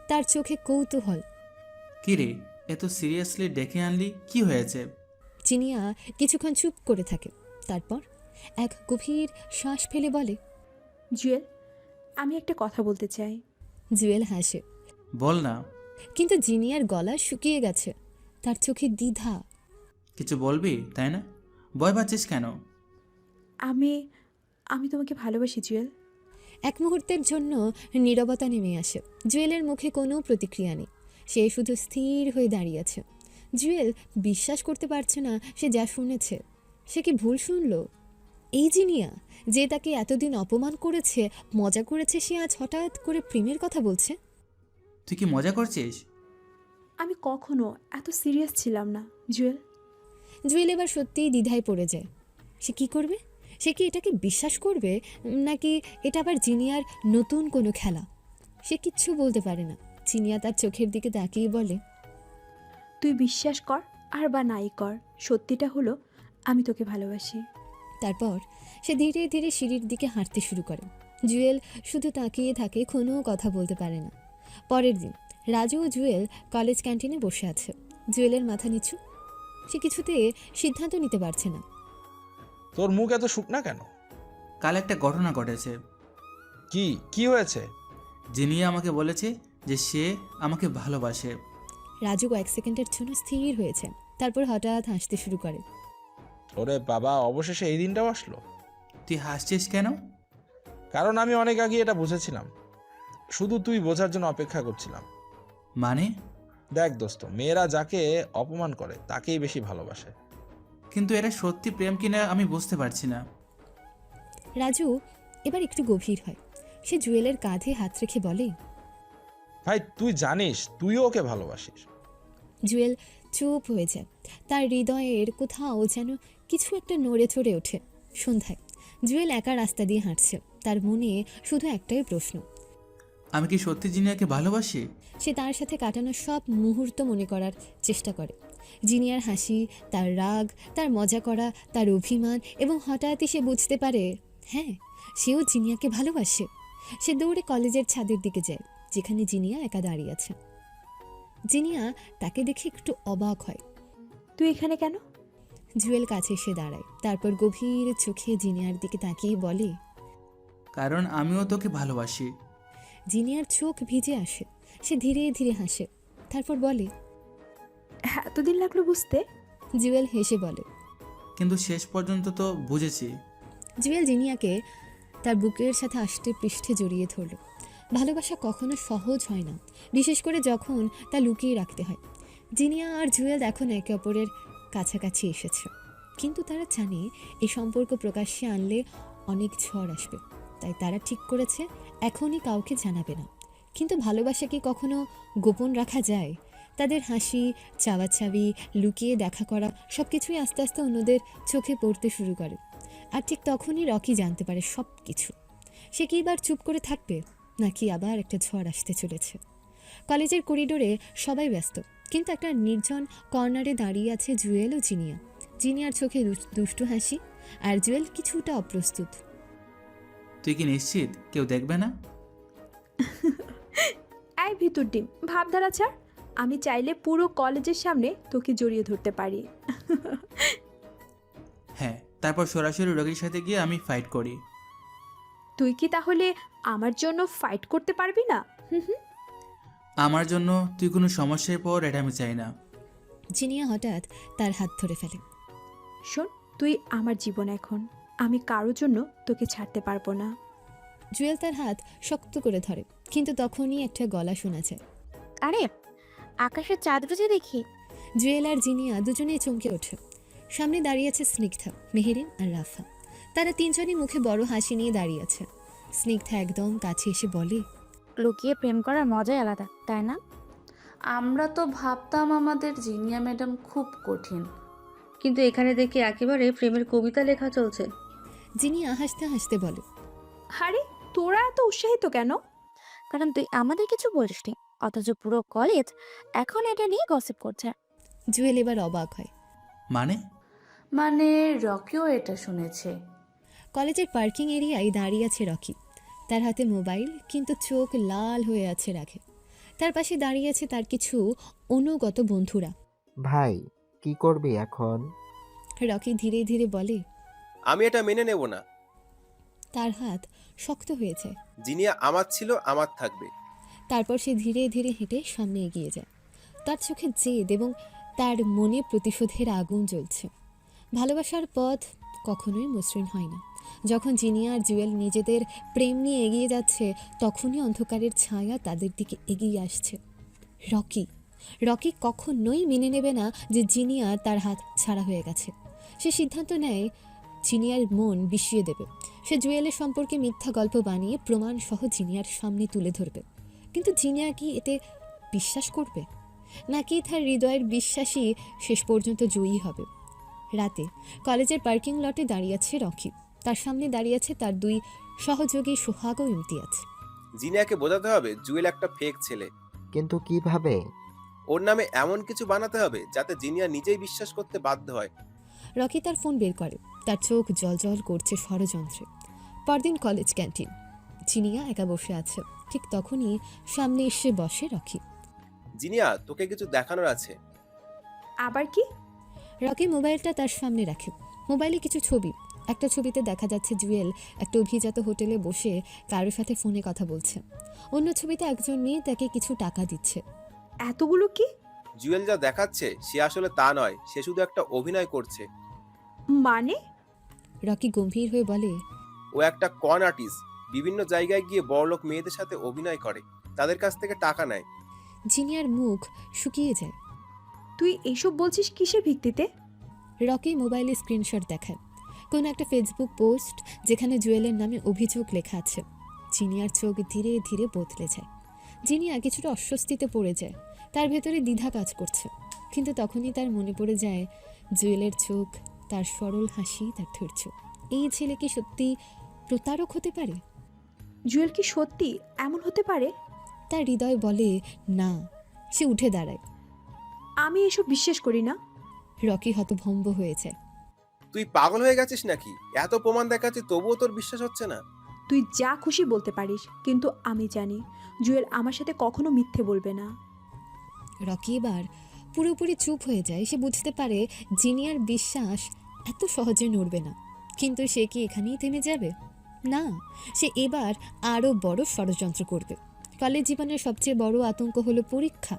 তার চোখে কৌতূহল। কি রে, এত সিরিয়াসলি ডেকে আনলি, কি হয়েছে? জিনিয়া কিছুক্ষণ চুপ করে থাকে, তারপর এক গভীর শ্বাস ফেলে বলে, জুয়েল, আমি একটা কথা বলতে চাই। জুয়েল হাসে। বল না। কিন্তু জিনিয়ার গলা শুকিয়ে গেছে, তার চোখে দ্বিধা। কিছু বলবি তাই না? ভয় পাচ্ছিস কেন? আমি তোমাকে ভালোবাসি জুয়েল। এক মুহূর্তের জন্য নীরবতা নেমে আসে। জুয়েলের মুখে কোনো প্রতিক্রিয়া নেই। সে শুধু স্থির হয়ে দাঁড়িয়ে আছে। জুয়েল বিশ্বাস করতে পারছে না সে যা শুনেছে। সে কি ভুল শুনল? এই জিনিয়া যে তাকে এতদিন অপমান করেছে, মজা করেছে, সে আজ হঠাৎ করে প্রেমের কথা বলছে। তুই কি মজা করছিস? আমি কখনো এত সিরিয়াস ছিলাম না জুয়েল। জুয়েল এবার সত্যিই দ্বিধায় পড়ে যায়। সে কি করবে? সে কি এটাকে বিশ্বাস করবে, নাকি এটা আবার জিনিয়ার নতুন কোনো খেলা? সে কিচ্ছু বলতে পারে না। জিনিয়া তার চোখের দিকে তাকিয়ে বলে, তুই বিশ্বাস কর আর বা নাই কর, সত্যিটা হলো আমি তোকে ভালোবাসি। তারপর সে ধীরে ধীরে সিঁড়ির দিকে হাঁটতে শুরু করে। জুয়েল শুধু তাকিয়ে থাকে, কোনো কথা বলতে পারে না। পরের দিন রাজু ও জুয়েল কলেজ ক্যান্টিনে বসে আছে। জুয়েলের মাথা নিচু। সে কিছুতে সিদ্ধান্ত নিতে পারছে না। তোর মুখ এত শুকনা কেন? কাল একটা ঘটনা ঘটেছে। কি হয়েছে? জিনিয়া আমাকে বলেছে যে সে আমাকে ভালোবাসে। রাজু কয়েক সেকেন্ডের জন্য স্থির হয়েছে, তারপর হঠাৎ হাসতে শুরু করে। ওরে বাবা, অবশেষে এই দিনটাও আসলো। তুই হাসছিস কেন? কারণ আমি অনেক আগে এটা বুঝেছিলাম, শুধু তুই বোঝার জন্য অপেক্ষা করছিলাম। মানে? দেখ দোস্ত, মেয়েরা যাকে অপমান করে তাকেই বেশি ভালোবাসে। কিন্তু এটা সত্যি প্রেম কিনা আমি বুঝতে পারছি না। রাজু এবার একটু গভীর হয়। সে জুয়েলের কাঁধে হাত রেখে বলে, ভাই তুই জানিস তুইও ওকে ভালোবাসিস। জুয়েল চুপ হয়ে যায়। তার হৃদয়ের কোথাও যেন কিছু একটা নড়ে চড়ে ওঠে। সন্ধ্যায় জুয়েল একা রাস্তা দিয়ে হাঁটছে। তার মনে শুধু একটাই প্রশ্ন, আমি কি সত্যি জিনিয়াকে ভালোবাসি? সে তার সাথে কাটানো সব মুহূর্ত মনে করার চেষ্টা করে। জিনিয়ার হাসি, তার রাগ, তার মজা করা, তার অভিমান, এবং হঠাৎই সে বুঝতে পারে হ্যাঁ, সেও জিনিয়াকে ভালোবাসে। সে দৌড়ে কলেজের ছাদের দিকে যায়, যেখানে জিনিয়া একা দাঁড়িয়ে আছে। জিনিয়া তাকে দেখে একটু অবাক হয়। তুই এখানে কেন? জুয়েল কাছে এসে দাঁড়ায়, তারপর গভীর চোখে জিনিয়ার দিকে তাকিয়ে বলে, কারণ আমিও তোকে ভালোবাসি। জিনিয়ার চোখ ভিজে আসে। সে ধীরে ধীরে হাসে, তারপর বলে, এতদিন লাগলো বুঝতে? জুয়েল হেসে বলে, কিন্তু শেষ পর্যন্ত তো বুঝেছি। জুয়েল জিনিয়াকে তার বুকের সাথে আষ্টে পৃষ্ঠে জড়িয়ে ধরল। ভালোবাসা কখনো সহজ হয় না, বিশেষ করে যখন তা লুকিয়ে রাখতে হয়। জিনিয়া আর জুয়েল এখন একে অপরের কাছাকাছি এসেছে, কিন্তু তারা জানে এই সম্পর্ক প্রকাশ্যে আনলে অনেক ঝড় আসবে। তাই তারা ঠিক করেছে এখনই কাউকে জানাবে না। কিন্তু ভালোবাসা কি কখনো গোপন রাখা যায়? তাদের হাসি, চাওয়াচাবি, লুকিয়ে দেখা করা সব কিছুই আস্তে আস্তে অন্যদের চোখে পড়তে শুরু করে। আর ঠিক তখনই রকি জানতে পারে সব কিছু। সে কি এবার চুপ করে থাকবে, নাকি আবার একটা ঝড় আসতে চলেছে? কলেজের করিডোরে সবাই ব্যস্ত, কিন্তু একটা নির্জন কর্নারে দাঁড়িয়ে আছে জুয়েল ও জিনিয়া। জিনিয়ার চোখে দুষ্টু হাসি, আর জুয়েল কিছুটা অপ্রস্তুত। তুই কি নিশ্চিত কেউ দেখবে না? এই ভিতর ডিম, ভাবধারা ছাড়। আমি চাইলে পুরো কলেজের সামনে তোকে জড়িয়ে ধরতে পারি। হ্যাঁ, তারপর সরাসরি রোগীর সাথে গিয়ে আমি ফাইট করি। তুই কি তাহলে আমার জন্য ফাইট করতে পারবি না? আমার জন্য তুই কোনো সমস্যায় পর, এটা আমি চাই না। জিনিয়া হঠাৎ তার হাত ধরে ফেলে। শোন, তুই আমার জীবন এখন, আমি কারোর জন্য তোকে ছাড়তে পারবো না। জুয়েল তার হাত শক্ত করে ধরে, কিন্তু তখনই একটা গলা শোনা যায়। আরে আকাশের চাঁদ বুঝে দেখি। জুয়েল আর জিনিয়া দুজনেই চমকে ওঠে। সামনে দাঁড়িয়ে আছে স্নিগ্ধা, মেহেরিন আর রাফা। তারা তিনজনই মুখে বড় হাসি নিয়ে দাঁড়িয়ে আছে। স্নিগ্ধা একদম কাছে এসে বলে, লুকিয়ে প্রেম করার মজাই আলাদা, তাই না? আমরা তো ভাবতাম আমাদের জিনিয়া ম্যাডাম খুব কঠিন। কিন্তু এখানে দেখি একেবারে প্রেমের কবিতা লেখা চলছে। জিনিয়া হাসতে হাসতে বলে, আরে তোরা এত উৎসাহিত কেন? কারণ তুই আমাদের কিছু বলিসনি, অথচ পুরো কলেজ এখন এটা নিয়ে গসিপ করছে। জুয়েল এবার অবাক হয়। মানে রকিও এটা শুনেছে। কলেজের পার্কিং এরিয়ায় দাঁড়িয়ে আছে রকি। তার হাতে মোবাইল, কিন্তু চোখ লাল হয়ে আছে রাগে। তার পাশে দাঁড়িয়ে আছে তার কিছু অনুগত বন্ধুরা। ভাই কি করবি এখন? রকি ধীরে ধীরে বলে, আমি এটা মেনে নেব না। তার হাত শক্ত হয়ে যায়। জিনিয়া আমার ছিল, আমার থাকবে। তারপর সে ধীরে ধীরে হেঁটে সামনে এগিয়ে যায়। তার চোখে জেদ এবং তার মনে প্রতিশোধের আগুন জ্বলছে। ভালোবাসার পথ কখনোই মসৃণ হয় না। যখন জিনিয়া আর জুয়েল নিজেদের প্রেম নিয়ে এগিয়ে যাচ্ছে, তখনই অন্ধকারের ছায়া তাদের দিকে এগিয়ে আসছে। রকি কখনোই মেনে নেবে না যে জিনিয়া তার হাত ছাড়া হয়ে গেছে। সে সিদ্ধান্ত নেয় জিনিয়ার মন বিষিয়ে দেবে। সে জুয়েলের সম্পর্কে মিথ্যা গল্প বানিয়ে প্রমাণ সহ জিনিয়ার সামনে তুলে ধরবে। কিন্তু জিনিয়া কি এতে বিশ্বাস করবে, নাকি তার হৃদয়ের বিশ্বাসই শেষ পর্যন্ত জয়ী হবে? রাতে কলেজের পার্কিং লটে দাঁড়িয়ে আছে রকি। তার সামনে দাঁড়িয়ে আছে তার দুই সহযোগী সোহাগ ও ইমতিয়াজ। জিনিয়াকে বোঝাতে হবে জুয়েল একটা ফেক ছেলে। কিন্তু কিভাবে? ওর নামে এমন কিছু বানাতে হবে যাতে জিনিয়া নিজেই বিশ্বাস করতে বাধ্য হয়। রকি তার ফোন বের করে, তার চোখ জলজল করছে ষড়যন্ত্রে। পরদিন কলেজ ক্যান্টিন। জিনিয়া একা বসে আছে। ঠিক তখনই সামনে এসে বসে রকি। জিনিয়া, তোকে কিছু দেখানোর আছে। আবার কি? রকি মোবাইলটা তার সামনে রাখে। মোবাইলে কিছু ছবি। একটা ছবিতে দেখা যাচ্ছে জুয়েল একটা অভিজাত হোটেলে বসে কারোর সাথে ফোনে কথা বলছে। অন্য ছবিতে একজন মেয়ে তাকে কিছু টাকা দিচ্ছে। এতগুলো কি? জুয়েল যা দেখাচ্ছে সে আসলে তা নয়, সে শুধু একটা অভিনয় করছে। মানে? রকি গম্ভীর হয়ে বলে, ও একটা কন আর্টিস্ট। বিভিন্ন জায়গায় গিয়ে বড়লোক মেয়েদের সাথে অভিনয় করে, তাদের কাছ থেকে টাকা নেয়। জিনিয়ার মুখ শুকিয়ে যায়। তুই এসব বলছিস কিসের ভিত্তিতে? রকি মোবাইলে স্ক্রিনশট দেখায় কোন একটা ফেসবুক পোস্ট, যেখানে জুয়েলের নামে অভিযোগ লেখা আছে। জিনিয়ার চোখ ধীরে ধীরে বদলে যায়। জিনিয়া কিছুটা অস্বস্তিতে পড়ে যায়। তার ভেতরে দ্বিধা কাজ করছে। কিন্তু তখনই তার মনে পড়ে যায় জুয়েলের চোখ, তার সরল হাসি, তার ধৈর্য। এই ছেলে কি সত্যি প্রতারক হতে পারে? জুয়েল কি সত্যি এমন হতে পারে? তার হৃদয় বলে না। সে উঠে দাঁড়ায়। আমি এসব বিশ্বাস করি না। রকি হতভম্ব হয়েছে। তুই পাগল হয়ে গেছিস নাকি? এত প্রমাণ দেখাচ্ছি তবুও তোর বিশ্বাস হচ্ছে না? তুই যা খুশি বলতে পারিস, কিন্তু আমি জানি জুয়েল আমার সাথে কখনো মিথ্যে বলবে না। রকি এবার পুরোপুরি চুপ হয়ে যায়। সে বুঝতে পারে জিনিয়ার বিশ্বাস এত সহজে নড়বে না। কিন্তু সে কি এখানেই থেমে যাবে? না, সে এবার আরও বড় ষড়যন্ত্র করবে। কলেজ জীবনের সবচেয়ে বড় আতঙ্ক হলো পরীক্ষা।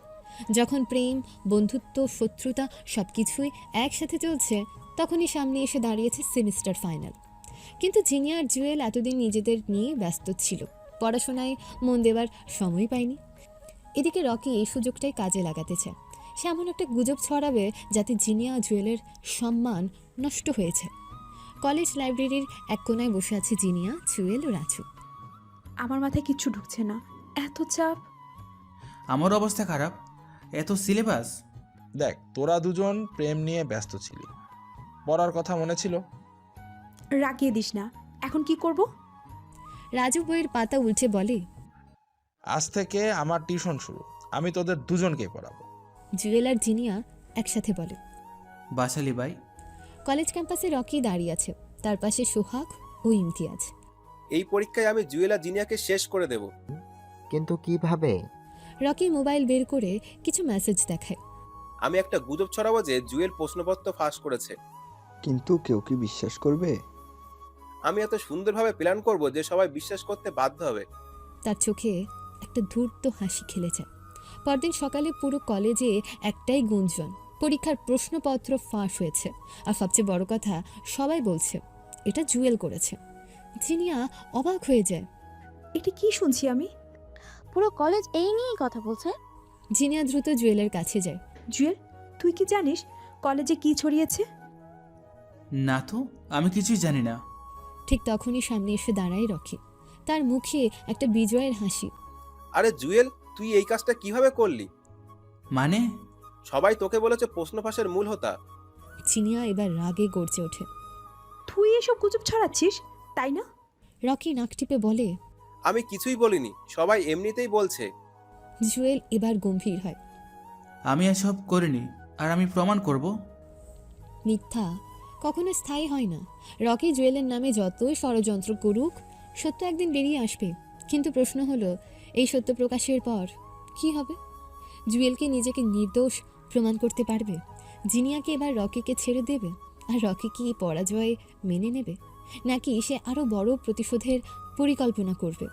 যখন প্রেম, বন্ধুত্ব, শত্রুতা সব কিছুই একসাথে চলছে, তখনই সামনে এসে দাঁড়িয়েছে সেমিস্টার ফাইনাল। কিন্তু জিনিয়া আর জুয়েল এতদিন নিজেদের নিয়ে ব্যস্ত ছিল, পড়াশোনায় মন দেওয়ার সময় পায়নি। এদিকে রকি এই সুযোগটাই কাজে লাগাতে চায়। সে এমন একটা গুজব ছড়াবে যাতে জিনিয়া জুয়েলের সম্মান নষ্ট হয়েছে। কলেজ লাইব্রেরির এক কোনায় বসে আছে জিনিয়া, জুয়েল ও রাজু। আমার মাথায় কিচ্ছু ঢুকছে না, এত চাপ। আমার অবস্থা খারাপ। এত সিলেবাস। দেখ, তোরা দুজন প্রেম নিয়ে ব্যস্ত ছিলি, পড়ার কথা মনে ছিল। রাগিয়ে দিস না। এখন কি করব? রাজু বইয়ের পাতা উল্টে বলে, আজ থেকে আমার টিউশন শুরু, আমি তোদের দুজনকেই পড়াবো। জুয়েল আর জিনিয়া একসাথে বলে। বাসালি ভাই। কলেজ ক্যাম্পাসে রকি দাঁড়িয়ে আছে, তার পাশে সোহাগ ও ইমতিয়াজ। এই পরীক্ষায় আমি জুয়েল আর জিনিয়াকে শেষ করে দেব। কিন্তু কিভাবে? রকি মোবাইল বের করে কিছু মেসেজ দেখায়। আমি একটা গুজব ছড়াবো যে জুয়েল প্রশ্নপত্র ফাঁস করেছে। কিন্তু কেউ কি বিশ্বাস করবে? আমি এত সুন্দরভাবে প্ল্যান করব যে সবাই বিশ্বাস করতে বাধ্য হবে। তার চোখে একটা ধূর্ত হাসি খেলে যায়। পরদিন সকালে পুরো কলেজে একটাই গুঞ্জন, পরীক্ষার প্রশ্নপত্র ফাঁস হয়েছে। আর সবচেয়ে বড় কথা, সবাই বলছে এটা জুয়েল করেছে। জিনিয়া অবাক হয়ে যায়। এটা কি শুনছি আমি? পুরো কলেজ এই নিয়েই কথা বলছে। জিনিয়া দ্রুত জুয়েলের কাছে যায়। জুয়েল, তুই কি জানিস কলেজে কি ছড়িয়েছে? না তো, আমি কিছুই জানি না। ঠিক তখনই সামনে এসে দাঁড়ায় রকি, তার মুখে একটা বিজয়ের হাসি। আরে জুয়েল, তুই এই কাজটা কিভাবে করলি? মানে? সবাই তোকে বলেছে প্রশ্ন ফাঁসের মূল হোতা। জিনিয়া এবার রাগে গর্জে ওঠে। তুই এসব গুজব ছড়াচ্ছিস, তাই না? রকি নাক টিপে বলে, আমি কিছুই বলিনি, সবাই এমনিতেই বলছে। জুয়েল এবার গম্ভীর হয়। আমি এসব করিনি, আর আমি প্রমাণ করব। মিথ্যা কখনো স্থায়ী হয় না। রকি জুয়েলের নামে যতই ষড়যন্ত্র করুক, সত্য একদিন বেরিয়ে আসবে। কিন্তু প্রশ্ন হলো, এই সত্য প্রকাশের পর কি হবে? জুয়েলকে নিজেকে নির্দোষ প্রমাণ করতে পারবে? জিনিয়াকে এবার রকিকে ছেড়ে দেবে? আর রকি কি পরাজয় মেনে নেবে, নাকি সে আরও বড় প্রতিশোধের পরিকল্পনা করবে?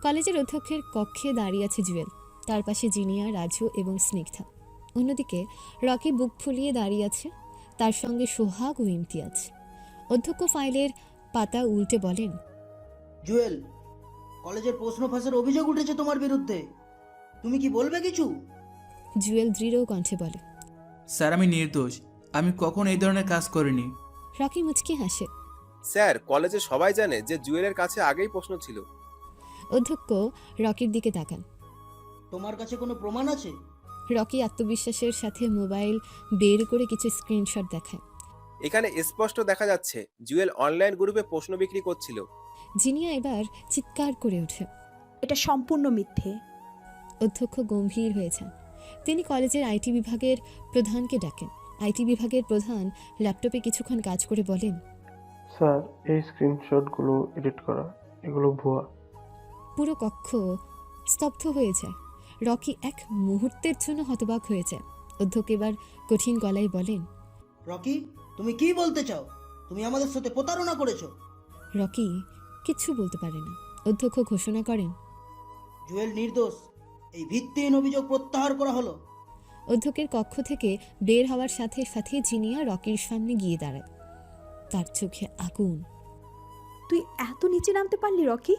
কলেজের অধ্যক্ষের কক্ষে দাঁড়িয়ে আছে জুয়েল, তার পাশে জিনিয়া, রাজু এবং স্নিগ্ধা। অন্যদিকে রকি বুক ফুলিয়ে দাঁড়িয়ে আছে, তার সঙ্গে সোহাগ ও ইমতিয়াজ। অধ্যক্ষ ফাইলের পাতা উল্টে বলেন, জুয়েল, কলেজের প্রশ্ন ফাঁসের অভিযোগ উঠেছে তোমার বিরুদ্ধে, তুমি কি বলবে কিছু? জুয়েল দৃঢ় কণ্ঠে বলে, স্যার, আমি নির্দোষ। আমি কখন এই ধরনের কাজ করিনি। রকি মুচকি হাসে। স্যার, কলেজে সবাই জানে যে জুয়েলের কাছে আগেই প্রশ্ন ছিল। অধ্যক্ষ রকির দিকে তাকান। তোমার কাছে কোনো প্রমাণ আছে? রকি আত্মবিশ্বাসের সাথে মোবাইল বের করে কিছু স্ক্রিনশট দেখায়। এখানে স্পষ্ট দেখা যাচ্ছে জুয়েল অনলাইন গ্রুপে প্রশ্ন বিক্রি করছিল। জিনিয়া এবার চিৎকার করে ওঠে, এটা সম্পূর্ণ মিথ্যে। অধ্যক্ষ গম্ভীর হয়েছেন। তিনি কলেজের আইটি বিভাগের প্রধানকে ডাকেন। আইটি বিভাগের প্রধান ল্যাপটপে কিছুক্ষণ কাজ করে বলেন, স্যার, এই স্ক্রিনশটগুলো এডিট করা, এগুলো ভুয়া। পুরো কক্ষ স্তব্ধ হয়ে যায়। রকি এক মুহূর্তের জন্য হতবাক হয়ে যায়। অধ্যক্ষ এবার কঠিন গলায় বলেন, রকি, তুমি কি বলতে চাও? তুমি আমাদের সাথে প্রতারণা করেছো। রকি কিচ্ছু বলতে পারে না। অধ্যক্ষ ঘোষণা করেন, জুয়েল নির্দোষ। এই ভিত্তিহীন অভিযোগ প্রত্যাহার করা হলো। অধ্যক্ষের কক্ষ থেকে বের হওয়ার সাথে সাথে জিনিয়া রকির সামনে গিয়ে দাঁড়ায়। তার চোখে আগুন। তুই এত নিচে নামতে পারলি রকি?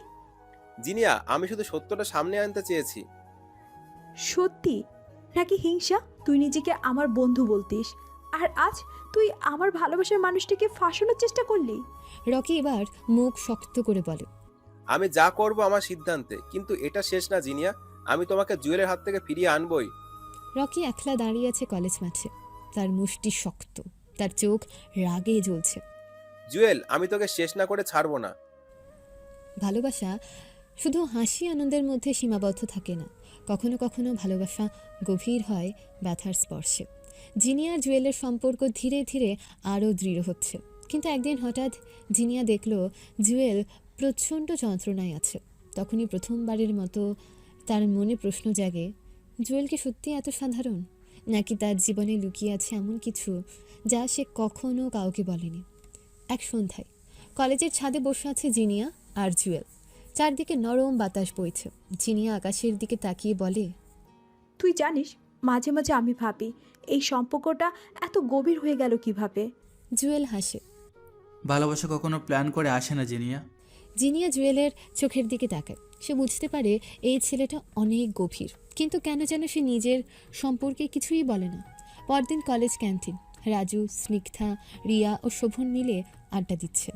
জিনিয়া, আমি শুধু সত্যটা সামনে আনতে চেয়েছি। সত্যি নাকি হিংসা? তুই নিজেকে আমার বন্ধু বলতিস, আর আজ তুই আমার ভালোবাসার মানুষটাকে ফাঁসানোর চেষ্টা করলি। রকি এবার মুখ শক্ত করে বলে, আমি যা করব আমার সিদ্ধান্তে, কিন্তু এটা শেষ না জিনিয়া। আমি তোমাকে জুয়েলের হাত থেকে ফিরিয়ে আনবই। রকি একলা দাঁড়িয়ে আছে কলেজ মাঠে, তার মুষ্টি শক্ত, তার চোখ রাগে জ্বলছে। জুয়েল, আমি তোকে শেষ না করে ছাড়বো না। ভালোবাসা শুধু হাসি আনন্দের মধ্যে সীমাবদ্ধ থাকে না, কখনো কখনো ভালোবাসা গভীর হয় ব্যথার স্পর্শে। জিনিয়া আর জুয়েলের সম্পর্ক ধীরে ধীরে আরও দৃঢ় হচ্ছে। কিন্তু একদিন হঠাৎ জিনিয়া দেখল জুয়েল প্রচণ্ড যন্ত্রণায় আছে। তখনই প্রথমবারের মতো তার মনে প্রশ্ন জাগে, জুয়েল কি সত্যি এত সাধারণ, নাকি তার জীবনে লুকিয়ে আছে এমন কিছু যা সে কখনো কাউকে বলেনি। এক সন্ধ্যায় কলেজের ছাদে বসে আছে জিনিয়া আর জুয়েল। চারদিকে নরম বাতাস বইছে। জিনিয়া আকাশের দিকে তাকিয়ে বলে, তুই জানিস, মাঝে মাঝে আমি ভাবি এই সম্পর্কটা এত গভীর হয়ে গেল কিভাবে। জুয়েল হাসে। ভালোবাসা কখনো প্ল্যান করে আসে না জিনিয়া। জিনিয়া জুয়েলের চোখের দিকে তাকায়। সে বুঝতে পারে এই ছেলেটা অনেক গভীর, কিন্তু কেন যেন সে নিজের সম্পর্কে কিছুই বলে না। পরদিন কলেজ ক্যান্টিন। রাজু, স্নিগ্ধা, রিয়া ও শোভন মিলে আড্ডা দিচ্ছে।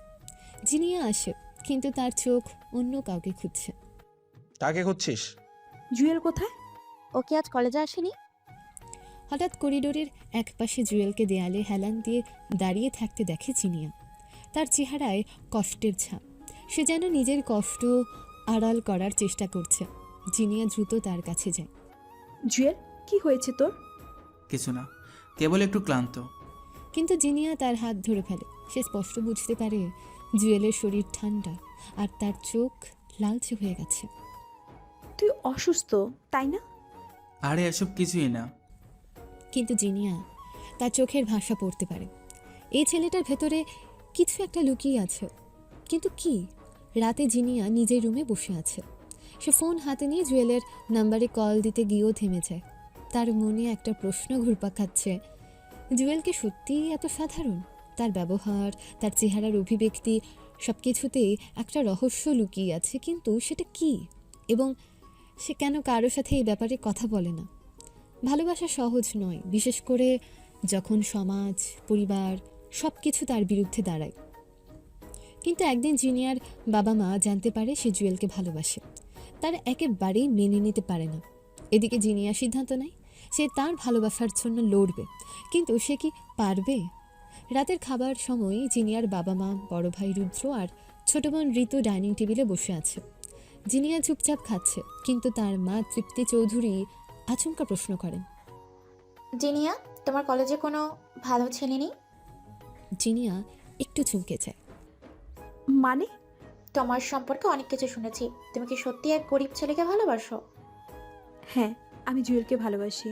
জিনিয়া আসে, কিন্তু তার চোখ অন্য কাউকে খুঁজছে। কাকে খুঁজছিস? জুয়েল কোথায়? ও কি আজ কলেজে আসেনি? হঠাৎ করিডোরের একপাশে জুয়েলকে দেয়ালে হেলান দিয়ে দাঁড়িয়ে থাকতে দেখে জিনিয়া। তার চেহারায় কষ্টের ছাপ। সে যেন নিজের কষ্ট আড়াল করার চেষ্টা করছে। জিনিয়া দ্রুত তার কাছে যায়। জুয়েল, কি হয়েছে তোর? কিছু না, কেবল একটু ক্লান্ত। কিন্তু জিনিয়া তার হাত ধরে ফেলে। সে স্পষ্ট বুঝতে পারে জুয়েলের শরীর ঠান্ডা আর তার চোখ লালচে হয়ে গেছে। তুই অসুস্থ, তাই না? আরে এসব কিছুই না। কিন্তু জিনিয়া তার চোখের ভাষা পড়তে পারে। এই ছেলেটার ভেতরে কিছু একটা লুকিয়ে আছে। কিন্তু কি? রাতে জিনিয়া নিজের রুমে বসে আছে। সে ফোন হাতে নিয়ে জুয়েলের নাম্বারে কল দিতে গিয়েও থেমে যায়। তার মনে একটা প্রশ্ন ঘুরপাক খাচ্ছে, জুয়েল কি সত্যিই এত সাধারণ? তার ব্যবহার, তার চেহারার অভিব্যক্তি, সব কিছুতেই একটা রহস্য লুকিয়ে আছে। কিন্তু সেটা কি? এবং সে কেন কারো সাথে এই ব্যাপারে কথা বলে না? ভালোবাসা সহজ নয়, বিশেষ করে যখন সমাজ, পরিবার সব কিছু তার বিরুদ্ধে দাঁড়ায়। কিন্তু একদিন জিনিয়ার বাবা মা জানতে পারে সে জুয়েলকে ভালোবাসে। তারা একেবারেই মেনে নিতে পারে না। এদিকে জিনিয়া সিদ্ধান্ত নেয় সে তার ভালোবাসার জন্য লড়বে। কিন্তু সে কি পারবে? রাতের খাবার সময় জিনিয়ার বাবা মা, বড় ভাই রুদ্র আর ছোট বোন ঋতু ডাইনিং টেবিলে বসে আছে। জিনিয়া চুপচাপ খাচ্ছে, কিন্তু তার মা তৃপ্তি চৌধুরী আচমকা প্রশ্ন করেন, জিনিয়া, তোমার কলেজে কোনো ভালো ছেলে নেই? জিনিয়া একটু চমকে যায়। মানে? তোমার সম্পর্কে অনেক কিছু শুনেছি। তুমি কি সত্যি এক গরিব ছেলেকে ভালোবাসো? হ্যাঁ, আমি জুয়েলকে ভালোবাসি।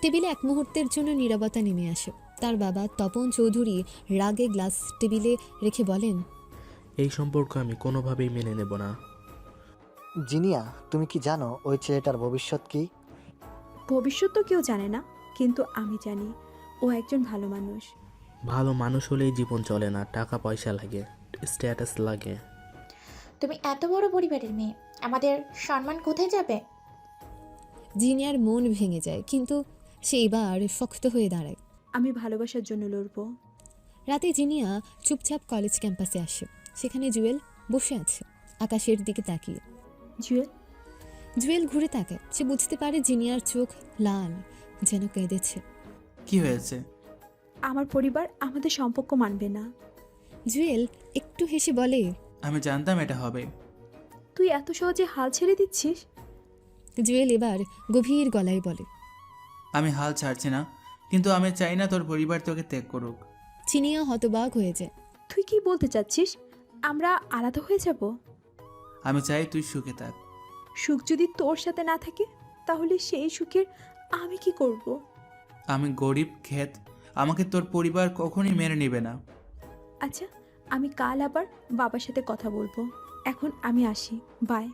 টেবিলে এক মুহূর্তের জন্য নীরবতা নেমে আসে। তার বাবা তপন চৌধুরী রাগে গ্লাস টেবিলে রেখে বলেন, এই সম্পর্ক আমি কোনোভাবেই মেনে নেব না। জিনিয়া, তুমি কি জানো ওই ছেলেটার ভবিষ্যৎ কি? ভবিষ্যৎ তো কেউ জানে না, কিন্তু আমি জানি ও একজন ভালো মানুষ। ভালো মানুষ হলেই জীবন চলে না, টাকা পয়সা লাগে, স্ট্যাটাস লাগে। তুমি এত বড় পরিবারের মেয়ে, আমাদের সম্মান কোথায় যাবে? জিনিয়ার মন ভেঙে যায়, কিন্তু সে এবার শক্ত হয়ে দাঁড়ায়। আমি ভালোবাসার জন্য লড়বো। রাতে জিনিয়া চুপচাপ কলেজ ক্যাম্পাসে আসে। সেখানে জুয়েল বসে আছে, আকাশের দিকে তাকিয়ে। জুয়েল? জুয়েল ঘুরে তাকায়। সে বুঝতে পারে জিনিয়ার চোখ লাল, যেন কেঁদেছে। কি হয়েছে? আমার পরিবার আমাদের সম্পর্ক মানবে না। জুয়েল একটু হেসে বলে, আমি জানতাম এটা হবে। তুই এত সহজে হাল ছেড়ে দিচ্ছিস? জুয়েল এবার গভীর গলায় বলে, আমি হাল ছাড়ছি না, কিন্তু আমি চাই না তোর পরিবার তোকে ত্যাগ করুক। চিনিয়া হতবাক হয়ে যায়। তুই কি বলতে চাচ্ছিস? আমরা আলাদা হয়ে যাব? আমি চাই তুই সুখে থাক। সুখ যদি তোর সাথে না থাকে, তাহলে সেই সুখের আমি কি করব? আমি গরিব ক্ষেত, আমাকে তোর পরিবার কখনই মেনে নেবে না। আচ্ছা, আমি কাল আবার বাবার সাথে কথা বলবো। এখন আমি আসি, বাই।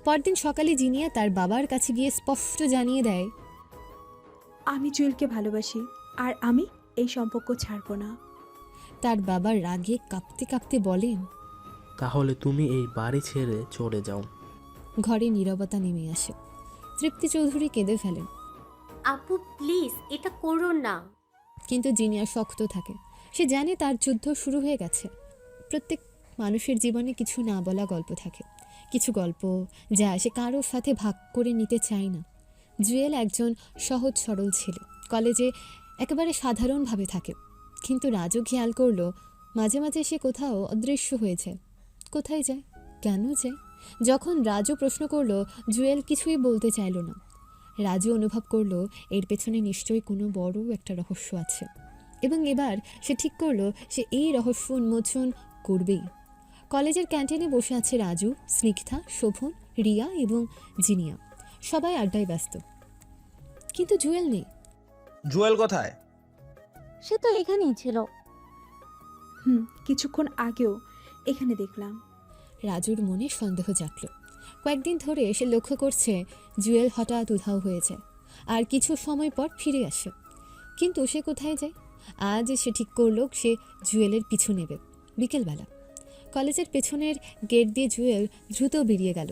পরদিন সকালে জিনিয়া তার বাবার কাছে গিয়ে স্পষ্ট জানিয়ে দেয়, আমি জুয়েলকে ভালোবাসি, আর আমি এই সম্পর্ক ছাড়বো না। তার বাবার রাগে কাঁপতে কাঁপতে বলেন, তাহলে তুমি এই বাড়ি ছেড়ে চলে যাও। ঘরে নীরবতা নেমে আসে। তৃপ্তি চৌধুরী কেঁদে ফেলেন, আপু প্লিজ এটা করো না। কিন্তু জিনিয়া শক্ত থাকে। সে জানে তার যুদ্ধ শুরু হয়ে গেছে। প্রত্যেক মানুষের জীবনে কিছু না বলা গল্প থাকে, কিছু গল্প যা সে কারোর সাথে ভাগ করে নিতে চায় না। জুয়েল একজন সহজ সরল ছেলে, কলেজে একেবারে সাধারণভাবে থাকে। কিন্তু রাজু খেয়াল করলো মাঝে মাঝে সে কোথাও অদৃশ্য হয়ে যায়। কোথায় যায়, কেন যায়, যখন রাজু প্রশ্ন করলো, জুয়েল কিছুই বলতে চাইল না। রাজু অনুভব করলো এর পেছনে নিশ্চয়ই কোনো বড় একটা রহস্য আছে, এবং এবার সে ঠিক করলো সে এই রহস্য উন্মোচন করবেই। কলেজের ক্যান্টিনে বসে আছে রাজু, স্নিগ্ধা, শোভন, রিয়া এবং জিনিয়া। সবাই আড্ডায় ব্যস্ত, কিন্তু জুয়েল নেই। জুয়েল কোথায়? সে তো এখানেই ছিল। কিছুক্ষণ আগেও এখানে দেখলাম। রাজুর মনে সন্দেহ জাগল। কয়েকদিন ধরে সে লক্ষ্য করছে জুয়েল হঠাৎ উধাও হয়ে যায় আর কিছু সময় পর ফিরে আসে, কিন্তু সে কোথায় যায়? আজ সে ঠিক করলো সে জুয়েলের পিছু নেবে। বিকেলবেলা কলেজের পেছনের গেট দিয়ে জুয়েল দ্রুত বেরিয়ে গেল।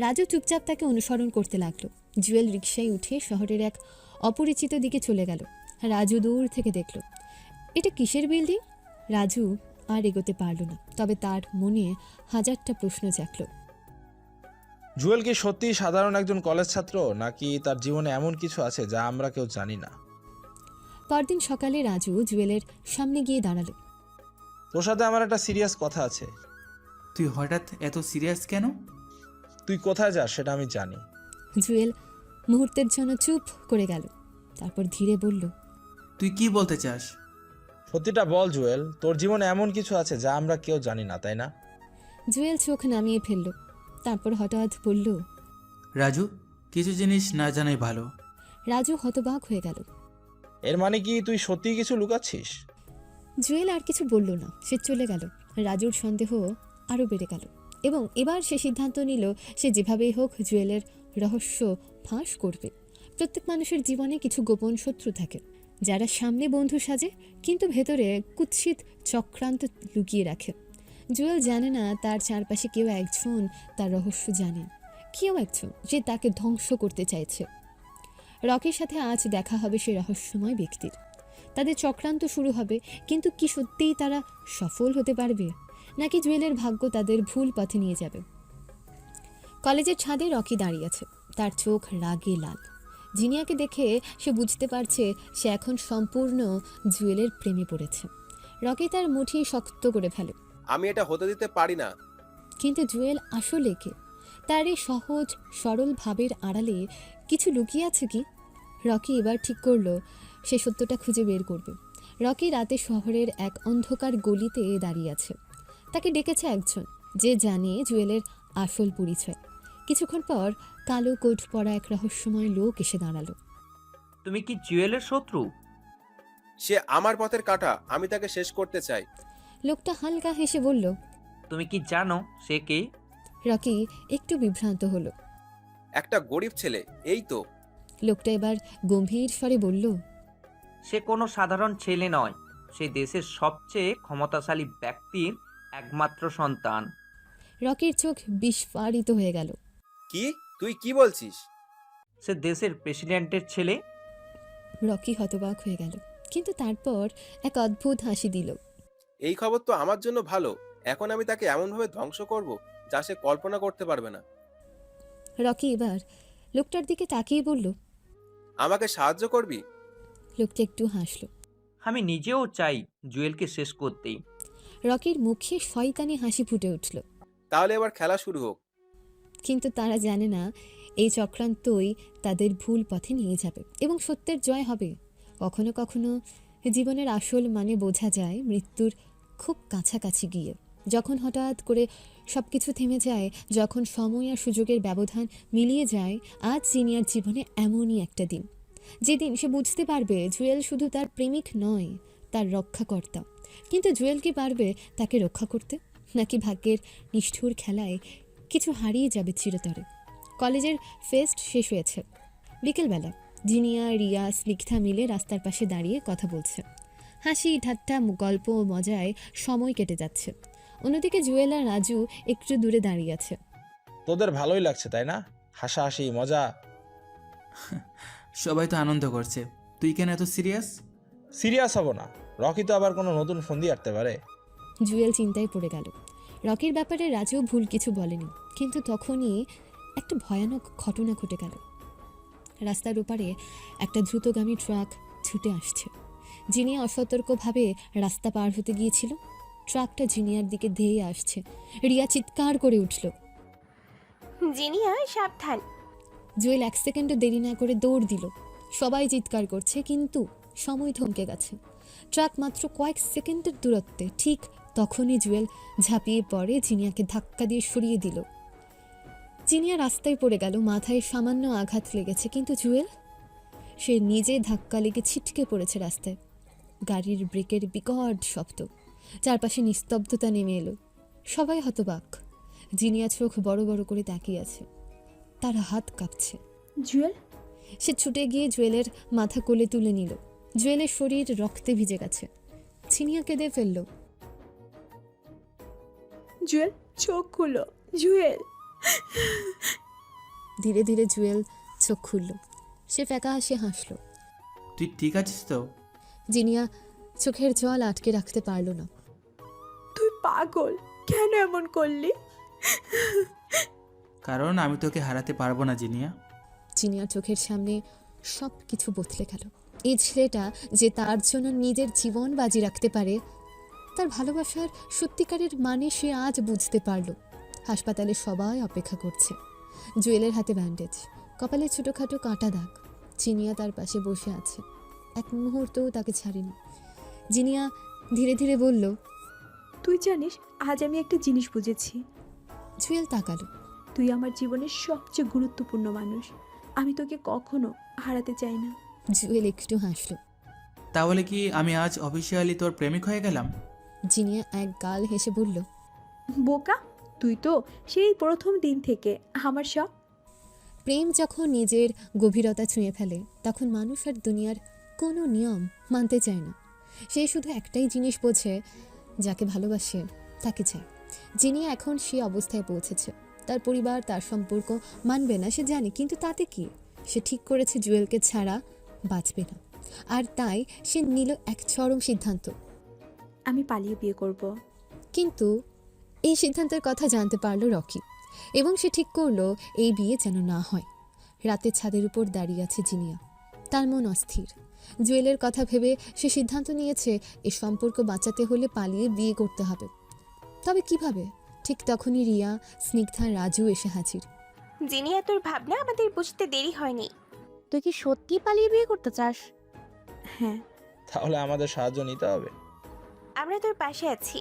রাজু চুপচাপ তাকে অনুসরণ করতে লাগলো। জুয়েল রিকশায় উঠে শহরের এক অপরিচিত দিকে চলে গেল। রাজু দূর থেকে দেখল এটা কিসের বিল্ডিং। রাজু আর এগোতে পারল না, তবে তার মনে হাজারটা প্রশ্ন জাগল। জুয়েল কি সত্যি সাধারণ একজন কলেজ ছাত্র, নাকি তার জীবনে এমন কিছু আছে যা আমরা কেউ জানি না? পরদিন সকালে রাজু জুয়েলের সামনে গিয়ে দাঁড়ালো। তোর সাথে আমার একটা সিরিয়াস কথা আছে। তুই হঠাৎ এত সিরিয়াস কেন? তুই কোথায় যাস সেটা আমি জানি। জুয়েল মুহূর্তের জন্য চুপ করে গেল, তারপর ধীরে বলল, তুই কি বলতে চাস? সত্যিটা বল জুয়েল, তোর জীবনে এমন কিছু আছে যা আমরা কেউ জানি না, তাই না? জুয়েল চোখ নামিয়ে ফেলল, তারপর হঠাৎ বলল, রাজু, কিছু জিনিস না জানাই ভালো। রাজু হতবাক হয়ে গেল। এর মানে কি তুই সত্যিই কিছু লুকাচ্ছিস? জুয়েল আর কিছু বলল না, সে চলে গেল। রাজুর সন্দেহ আরও বেড়ে গেল, এবং এবার সে সিদ্ধান্ত নিল সে যেভাবেই হোক জুয়েলের রহস্য ফাঁস করবে। প্রত্যেক মানুষের জীবনে কিছু গোপন শত্রু থাকে, যারা সামনে বন্ধু সাজে কিন্তু ভেতরে কুৎসিত চক্রান্ত লুকিয়ে রাখে। জুয়েল জানে না তার চারপাশে কেউ একজন তার রহস্য জানে, কেউ একজন যে তাকে ধ্বংস করতে চাইছে। রকির সাথে আজ দেখা হবে সে রহস্যময় ব্যক্তির। তাদের চক্রান্ত শুরু হবে, কিন্তু কি সত্যিই তারা সফল হতে পারবে, নাকি জুয়েলের ভাগ্য তাদের ভুল পথে নিয়ে যাবে? কলেজের ছাদে রকি দাঁড়িয়ে আছে, তার চোখ রাগে লাল। জিনিয়াকে দেখে সে বুঝতে পারছে সে এখন সম্পূর্ণ জুয়েলের প্রেমে পড়েছে। রকি তার মুঠি শক্ত করে ফেলে। আমি এটা হতে দিতে পারি না। কিন্তু জুয়েল আসলে কে? তার এই সহজ সরল ভাবের আড়ালে কিছু লুকিয়ে আছে কি? রকি এবার ঠিক করলো সে সত্যটা খুঁজে বের করবে। রকি রাতে শহরের এক অন্ধকার গলিতে দাঁড়িয়ে আছে। তাকে ডেকেছে একজন যে জানে জুয়েলের আসল পরিচয়। কিছুক্ষণ পর কালো কোট পরা এক রহস্যময় লোক এসে দাঁড়ালো। তুমি কি জুয়েলের শত্রু? সে আমার পথের কাঁটা, আমি তাকে শেষ করতে চাই। লোকটা হালকা হেসে বলল, তুমি কি জানো সে কে? রকি একটু বিভ্রান্ত হলো। একটা গরিব ছেলে, এই তো। লোকটা এবার গম্ভীর স্বরে বলল, সে কোনো সাধারণ ছেলে নয়, সে দেশের সবচেয়ে ক্ষমতাশালী ব্যক্তির একমাত্র সন্তান। রকির চোখ বিস্ফারিত হয়ে গেল। কি? তুই কি বলছিস? সে দেশের প্রেসিডেন্টের ছেলে। রকি হতবাক হয়ে গেল, কিন্তু তারপর এক অদ্ভুত হাসি দিল। এই খবর তো আমার জন্য ভালো। এখন আমি তাকে এমনভাবে ধ্বংস করব যা সে কল্পনা করতে পারবে না। রকি এবার লোকটার দিকে তাকিয়ে বলল, আমাকে সাহায্য করবি? লোকটা একটু হাসলো। আমি নিজেও চাই জুয়েলকে শেষ করতেই। রকির মুখে শয়তানি হাসি ফুটে উঠল। তাহলে এবার খেলা শুরু হোক। কিন্তু তারা জানে না এই চক্রান্তই তাদের ভুল পথে নিয়ে যাবে এবং সত্যের জয় হবে। কখনো কখনো জীবনের আসল মানে বোঝা যায় মৃত্যুর খুব কাছাকাছি গিয়ে, যখন হঠাৎ করে সব কিছু থেমে যায়, যখন সময় আর সুযোগের ব্যবধান মিলিয়ে যায়। আজ জিনিয়ার জীবনে এমনই একটা দিন, যেদিন সে বুঝতে পারবে জুয়েল শুধু তার প্রেমিক নয়, তার রক্ষাকর্তা। কিন্তু জুয়েল কি পারবে তাকে রক্ষা করতে, নাকি ভাগ্যের নিষ্ঠুর খেলায় কিছু হারিয়ে যাবে চিরতরে? কলেজের ফেস্ট শেষ হয়েছে। বিকেলবেলা জিনিয়া, রিয়া, স্নিগ্ধা মিলে রাস্তার পাশে দাঁড়িয়ে কথা বলছে। হাসি ঠাট্টা গল্প ও মজায় সময় কেটে যাচ্ছে। অন্যদিকে জুয়েল আর রাজু একটু দূরে দাঁড়িয়ে আছে। তোদের ভালোই লাগছে তাই না? হাসাহাসি মজা। সবাই তো আনন্দ করছে, তুই কেন এত সিরিয়াস? সিরিয়াস হব না, রকি তো আবার কোনো নতুন ফন্দি আটতে পারে। জুয়েল চিন্তায় পড়ে গেল। রকির ব্যাপারে রাজু ভুল কিছু বলেনি, কিন্তু তখনই একটা ভয়ানক ঘটনা ঘটে গেল। রাস্তার ওপারে একটা দ্রুতগামী ট্রাক ছুটে আসছে। যিনি অসতর্কভাবে রাস্তা পার হতে গিয়েছিল ট্রাকটা জিনিয়ার দিকে ধেয়ে আসছে। রিয়া চিৎকার করে উঠল। জিনিয়া সাবধান। জুয়েল 1 সেকেন্ডও দেরি না করে দৌড় দিল। সবাই চিৎকার করছে, কিন্তু সময় থমকে গেছে। ট্রাক মাত্র কয়েক সেকেন্ডের দূরত্বে। ঠিক তখনই জুয়েল ঝাঁপিয়ে পড়ে, জিনিয়াকে ধাক্কা দিয়ে সরিয়ে দিল। জিনিয়া রাস্তায় পড়ে গেল, মাথায় সামান্য আঘাত লেগেছে, কিন্তু জুয়েল, সে নিজে ধাক্কা লেগে ছিটকে পড়েছে রাস্তায়। গাড়ির ব্রেকের বিকট শব্দ, চারপাশে নিস্তব্ধতা নেমে এলো। সবাই হতবাক। জিনিয়া চোখ বড় বড় করে তাকিয়ে আছে, তার হাত কাঁপছে। জুয়েল? সে ছুটে গিয়ে জুয়েলের মাথা কোলে তুলে নিল। জুয়েলের শরীর রক্তে ভিজে গেছে। জিনিয়া কেঁদে ফেলল। জুয়েল, চোখ খুলো। জুয়েল। ধীরে ধীরে জুয়েল চোখ খুলল। সে ফ্যাকা হাসি হাসল। তুই ঠিক আছিস তো? জিনিয়া চোখের জল আটকে রাখতে পারল না। তুই পাগল, কেন এমন করলি? কারণ আমি তোকে হারাতে পারবো না জিনিয়া। জিনিয়ার চোখের সামনে সব কিছু বদলে গেল। এই ছেলেটা যে তার জন্য নিজের জীবন বাজি রাখতে পারে, তার ভালোবাসার সত্যিকারের মানে সে আজ বুঝতে পারল। হাসপাতালে সবাই অপেক্ষা করছে। জুয়েলের হাতে ব্যান্ডেজ, কপালে ছোটোখাটো কাঁটা দাগ। জিনিয়া তার পাশে বসে আছে, এক মুহূর্তও তাকে ছাড়েনি। জিনিয়া ধীরে ধীরে বলল, তুই জানিস, আজ আমি একটা জিনিস বুঝেছি। জুয়েল তাকালো। তুই আমার জীবনের সবচেয়ে গুরুত্বপূর্ণ মানুষ। আমি তোকে কখনো হারাতে চাই না। জুয়েল একটু হাসল। তাহলে কি আমি আজ অফিসিয়ালি তোর প্রেমিক হয়ে গেলাম? জিনিয়া এক গাল হেসে বলল, বোকা, তুই তো সেই প্রথম দিন থেকে আমার সব। প্রেম যখন নিজের গভীরতা ছুঁয়ে ফেলে, তখন মানুষ আর দুনিয়ার কোনো নিয়ম মানতে চায় না। সে শুধু একটাই জিনিস বোঝে, যাকে ভালোবাসে তাকে চায়। জিনিয়া এখন সে অবস্থায় পৌঁছেছে। তার পরিবার তার সম্পর্ক মানবে না, সে জানে, কিন্তু তাতে কি? সে ঠিক করেছে জুয়েলকে ছাড়া বাঁচবে না। আর তাই সে নিল এক চরম সিদ্ধান্ত। আমি পালিয়ে বিয়ে করব। কিন্তু এই সিদ্ধান্তের কথা জানতে পারল রকি, এবং সে ঠিক করলো এই বিয়ে যেন না হয়। রাতে ছাদের উপর দাঁড়িয়ে আছে জিনিয়া, তার মন অস্থির। জুয়েলের কথা ভেবে সে সিদ্ধান্ত নিয়েছে এ সম্পর্ক বাঁচাতে হলে পালিয়ে বিয়ে করতে হবে। তবে কিভাবে? ঠিক তখনই রিয়া, স্নিগ্ধা, রাজু এসে হাজির। জিনিয়া, তোর ভাবনা আমাদের বুঝতে দেরি হয়নি। তুই কি সত্যি পালিয়ে বিয়ে করতে চাস? হ্যাঁ। তাহলে আমাদের সাহায্য নিতে হবে। আমরা তোর পাশে আছি।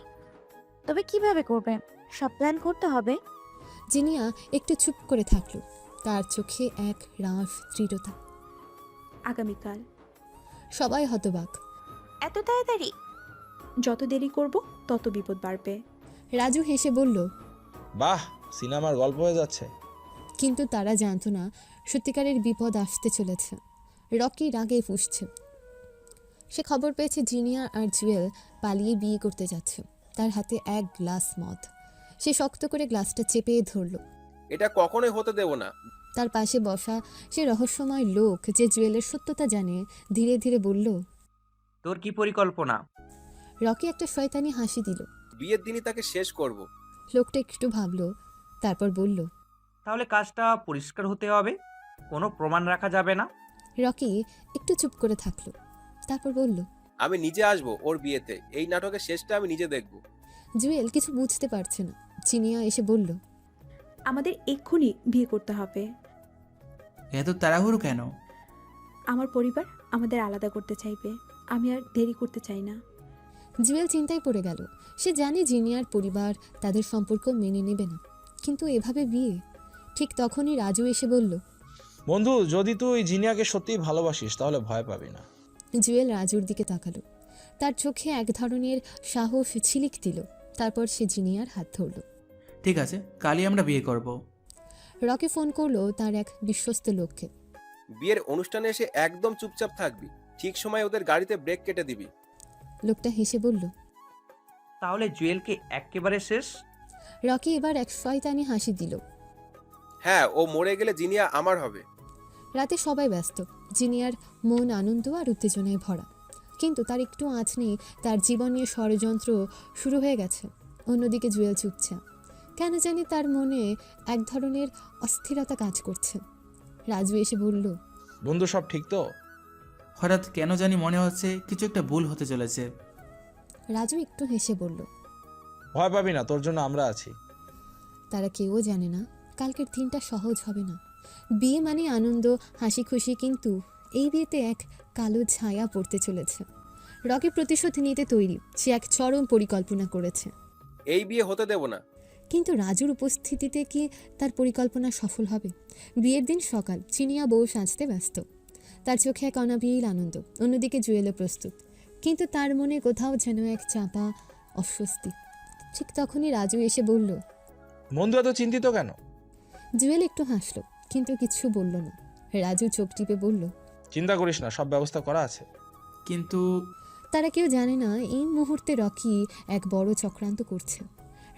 তবে কিভাবে করবে? সব প্ল্যান করতে হবে। জিনিয়া একটু চুপ করে থাকলো, তার চোখে এক রাস দৃঢ়তা। আগামীকাল। সবাই হতবাক। এত তাড়াতাড়ি? যত দেরি করব তত বিপদ বাড়বে। রাজু হেসে বলল, বাহ, সিনেমার গল্প হয়ে যাচ্ছে। কিন্তু তারা জানতো না সত্যিকারের বিপদ আসতে চলেছে। রকি রাগে ফুঁসছে। সে খবর পেয়েছে জিনিয়া আর জুয়েল পালিয়ে বিয়ে করতে যাচ্ছে। তার হাতে এক গ্লাস মদ। সে শক্ত করে গ্লাসটা চেপে ধরল। এটা কখনোই হতে দেব না। তার পাশে বসা সে রহস্যময় লোক, যে জুয়েলের সত্যতা জানে, ধীরে ধীরে বলল, তোর কি পরিকল্পনা? রকি একটা শয়তানি হাসি দিল। বিয়ের দিনই তাকে শেষ করব। লোকটা একটু ভাবলো, তারপর বলল, তাহলে কাজটা পরিষ্কার হতে হবে, কোনো প্রমাণ রাখা যাবে না। রকি একটু চুপ করে থাকলো, তারপর বলল, আমি নিজে আসব ওর বিয়েতে। এই নাটকের শেষটা আমি নিজে দেখব। জুয়েল কিছু বুঝতে পারছে না। জিনিয়া এসে বলল, আমাদের এক্ষুনি বিয়ে করতে হবে। এত তাড়াহুড়ো কেন? আমার পরিবার আমাদের আলাদা করতে চাইবে। আমি আর দেরি করতে চাই না। জুয়েল চিন্তায় পড়ে গেল। সে জানে জিনিয়ার পরিবার তাদের সম্পর্ক মেনে নেবে না, কিন্তু এভাবে বিয়ে? ঠিক তখনই রাজু এসে বলল, বন্ধু, যদি তুই জিনিয়াকে সত্যিই ভালোবাসিস তাহলে ভয় পাবি না। জুয়েল রাজুর দিকে তাকালো। তার চোখে এক ধরনের সাহস ঝিলিক দিল। তারপর সে জিনিয়ার হাত ধরল। ঠিক আছে, কালই আমরা বিয়ে করব। রকি ফোন করলো তার এক বিশ্বস্ত লোককে। বিয়ের অনুষ্ঠানে এসে একদম চুপচাপ থাকবি। ঠিক সময় ওদের গাড়িতে ব্রেক কেটে দিবি। লোকটা হেসে বলল, তাহলে জুয়েলকে একেবারে শেষ? রকি এবার এক শয়তানি হাসি দিল। হ্যাঁ, ও মরে গেলে জিনিয়া আমার হবে। রাতে সবাই ব্যস্ত। জিনিয়ার মন আনন্দ আর উত্তেজনায় ভরা, কিন্তু তার একটু আঁচ নেই। তার জীবন নিয়ে ষড়যন্ত্র শুরু হয়ে গেছে। অন্যদিকে জুয়েল চুপচাপ। কেন জানি তার মনে এক ধরনের অস্থিরতা কাজ করছে। রাজু এসে বলল, বন্ধু, সব ঠিক তো? হঠাৎ কেন জানি মনে হচ্ছে কিছু একটা ভুল হতে চলেছে। রাজু একটু হেসে বলল, ভয় পাবি না, তোর জন্য আমরা আছি। তারা কেউ জানে না কালকের দিনটা সহজ হবে না। বিয়ে মানে আনন্দ, হাসি খুশি, কিন্তু এই বিয়েতে এক কালো ছায়া পড়তে চলেছে। রকি প্রতিশোধ নিতে তৈরি, সে এক চরম পরিকল্পনা করেছে। এই বিয়ে হতে দেব না। কিন্তু রাজুর উপস্থিতিতে কি তার পরিকল্পনা সফল হবে? বিয়ের দিন সকাল, চিনিয়া বউ সাজতে ব্যস্ত, তার চোখে এক অনাবিল আনন্দ। অন্যদিকে জুয়েলও প্রস্তুত, কিন্তু তার মনে কোথাও যেন এক চাপা অস্বস্তি। ঠিক তখনই রাজু এসে বলল, বন্ধু এত চিন্তিত কেন? জুয়েল একটু হাসল, কিন্তু কিছু বলল না। রাজু চোখ টিপে বলল, চিন্তা করিস না, সব ব্যবস্থা করা আছে। কিন্তু তারা কেউ জানে না এই মুহূর্তে রকি এক বড় চক্রান্ত করছে।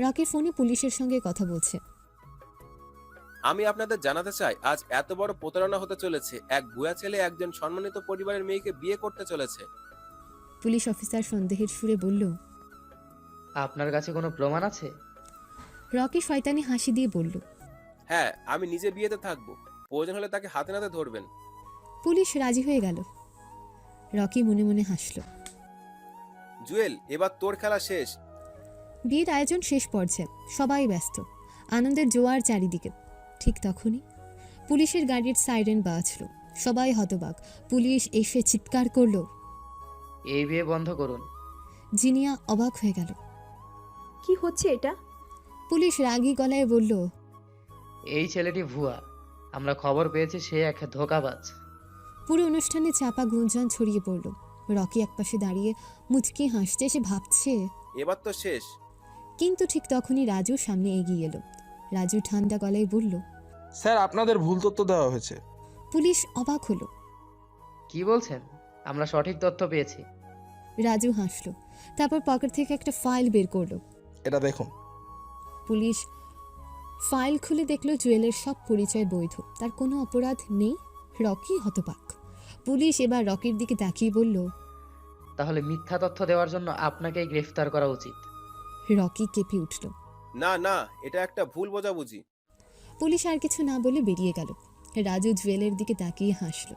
রকির ফোনে পুলিশের সঙ্গে কথা বলছে। আমি আপনাদের জানাতে চাই, আজ এত বড় প্রতারণা হতে চলেছে। এক বুয়া ছেলে একজন সম্মানিত পরিবারের মেয়েকে বিয়ে করতে চলেছে। পুলিশ অফিসার সন্দেহের সুরে বলল, আপনার কাছে কোনো প্রমাণ আছে? রকি শয়তানি হাসি দিয়ে বলল, হ্যাঁ, আমি নিজে বিয়েতে থাকবো, প্রয়োজন হলে তাকে হাতে নাতে ধরবেন। পুলিশ রাজি হয়ে গেল। রকি মনে মনে হাসল। জুয়েল, এবার তোর খেলা শেষ। বিয়ের আয়োজন শেষ পর্যায়ে, সবাই ব্যস্ত, আনন্দের জোয়ার চারিদিকে। ঠিক তখনই পুলিশের গাড়ির সাইরেন বাজল। সবাই হতবাক। পুলিশ এসে চিৎকার করলো, এই বিয়ে বন্ধ করুন। জিনিয়া অবাক হয়ে গেল। কি হচ্ছে এটা? পুলিশ রাগী গলায় বলল, এই ছেলেটি ভুয়া, আমরা খবর পেয়েছি সে এক ধোঁকাবাজ। পুরো অনুষ্ঠানে চাপা গুঞ্জন ছড়িয়ে পড়ল। রকি একপাশে দাঁড়িয়ে মুচকি হাসছে, সে ভাবছে এবার তো শেষ। কিন্তু ঠিক তখনই রাজু সামনে এগিয়ে এলো। রাজু ঠান্ডা গলায় বলল, স্যার, আপনাদের ভুল তথ্য দেওয়া হয়েছে। পুলিশ অবাক হলো। কি বলছেন? আমরা সঠিক তথ্য পেয়েছি। রাজু হাসলো, তারপর পকেট থেকে একটা ফাইল বের করলো। এটা দেখুন। পুলিশ ফাইল খুলে দেখলো জুয়েলের সব পরিচয় বৈধ, তার কোনো অপরাধ নেই। রকি হতবাক। পুলিশ এবার রকির দিকে তাকিয়ে বলল, তাহলে মিথ্যা তথ্য দেওয়ার জন্য আপনাকেই গ্রেফতার করা উচিত। রকি কেঁপে উঠল। না না, এটা একটা ভুল বোঝাবুঝি। পুলিশ আর কিছু না বলে বেরিয়ে গেল। রাজু জুয়েলের দিকে তাকিয়ে হাসলো।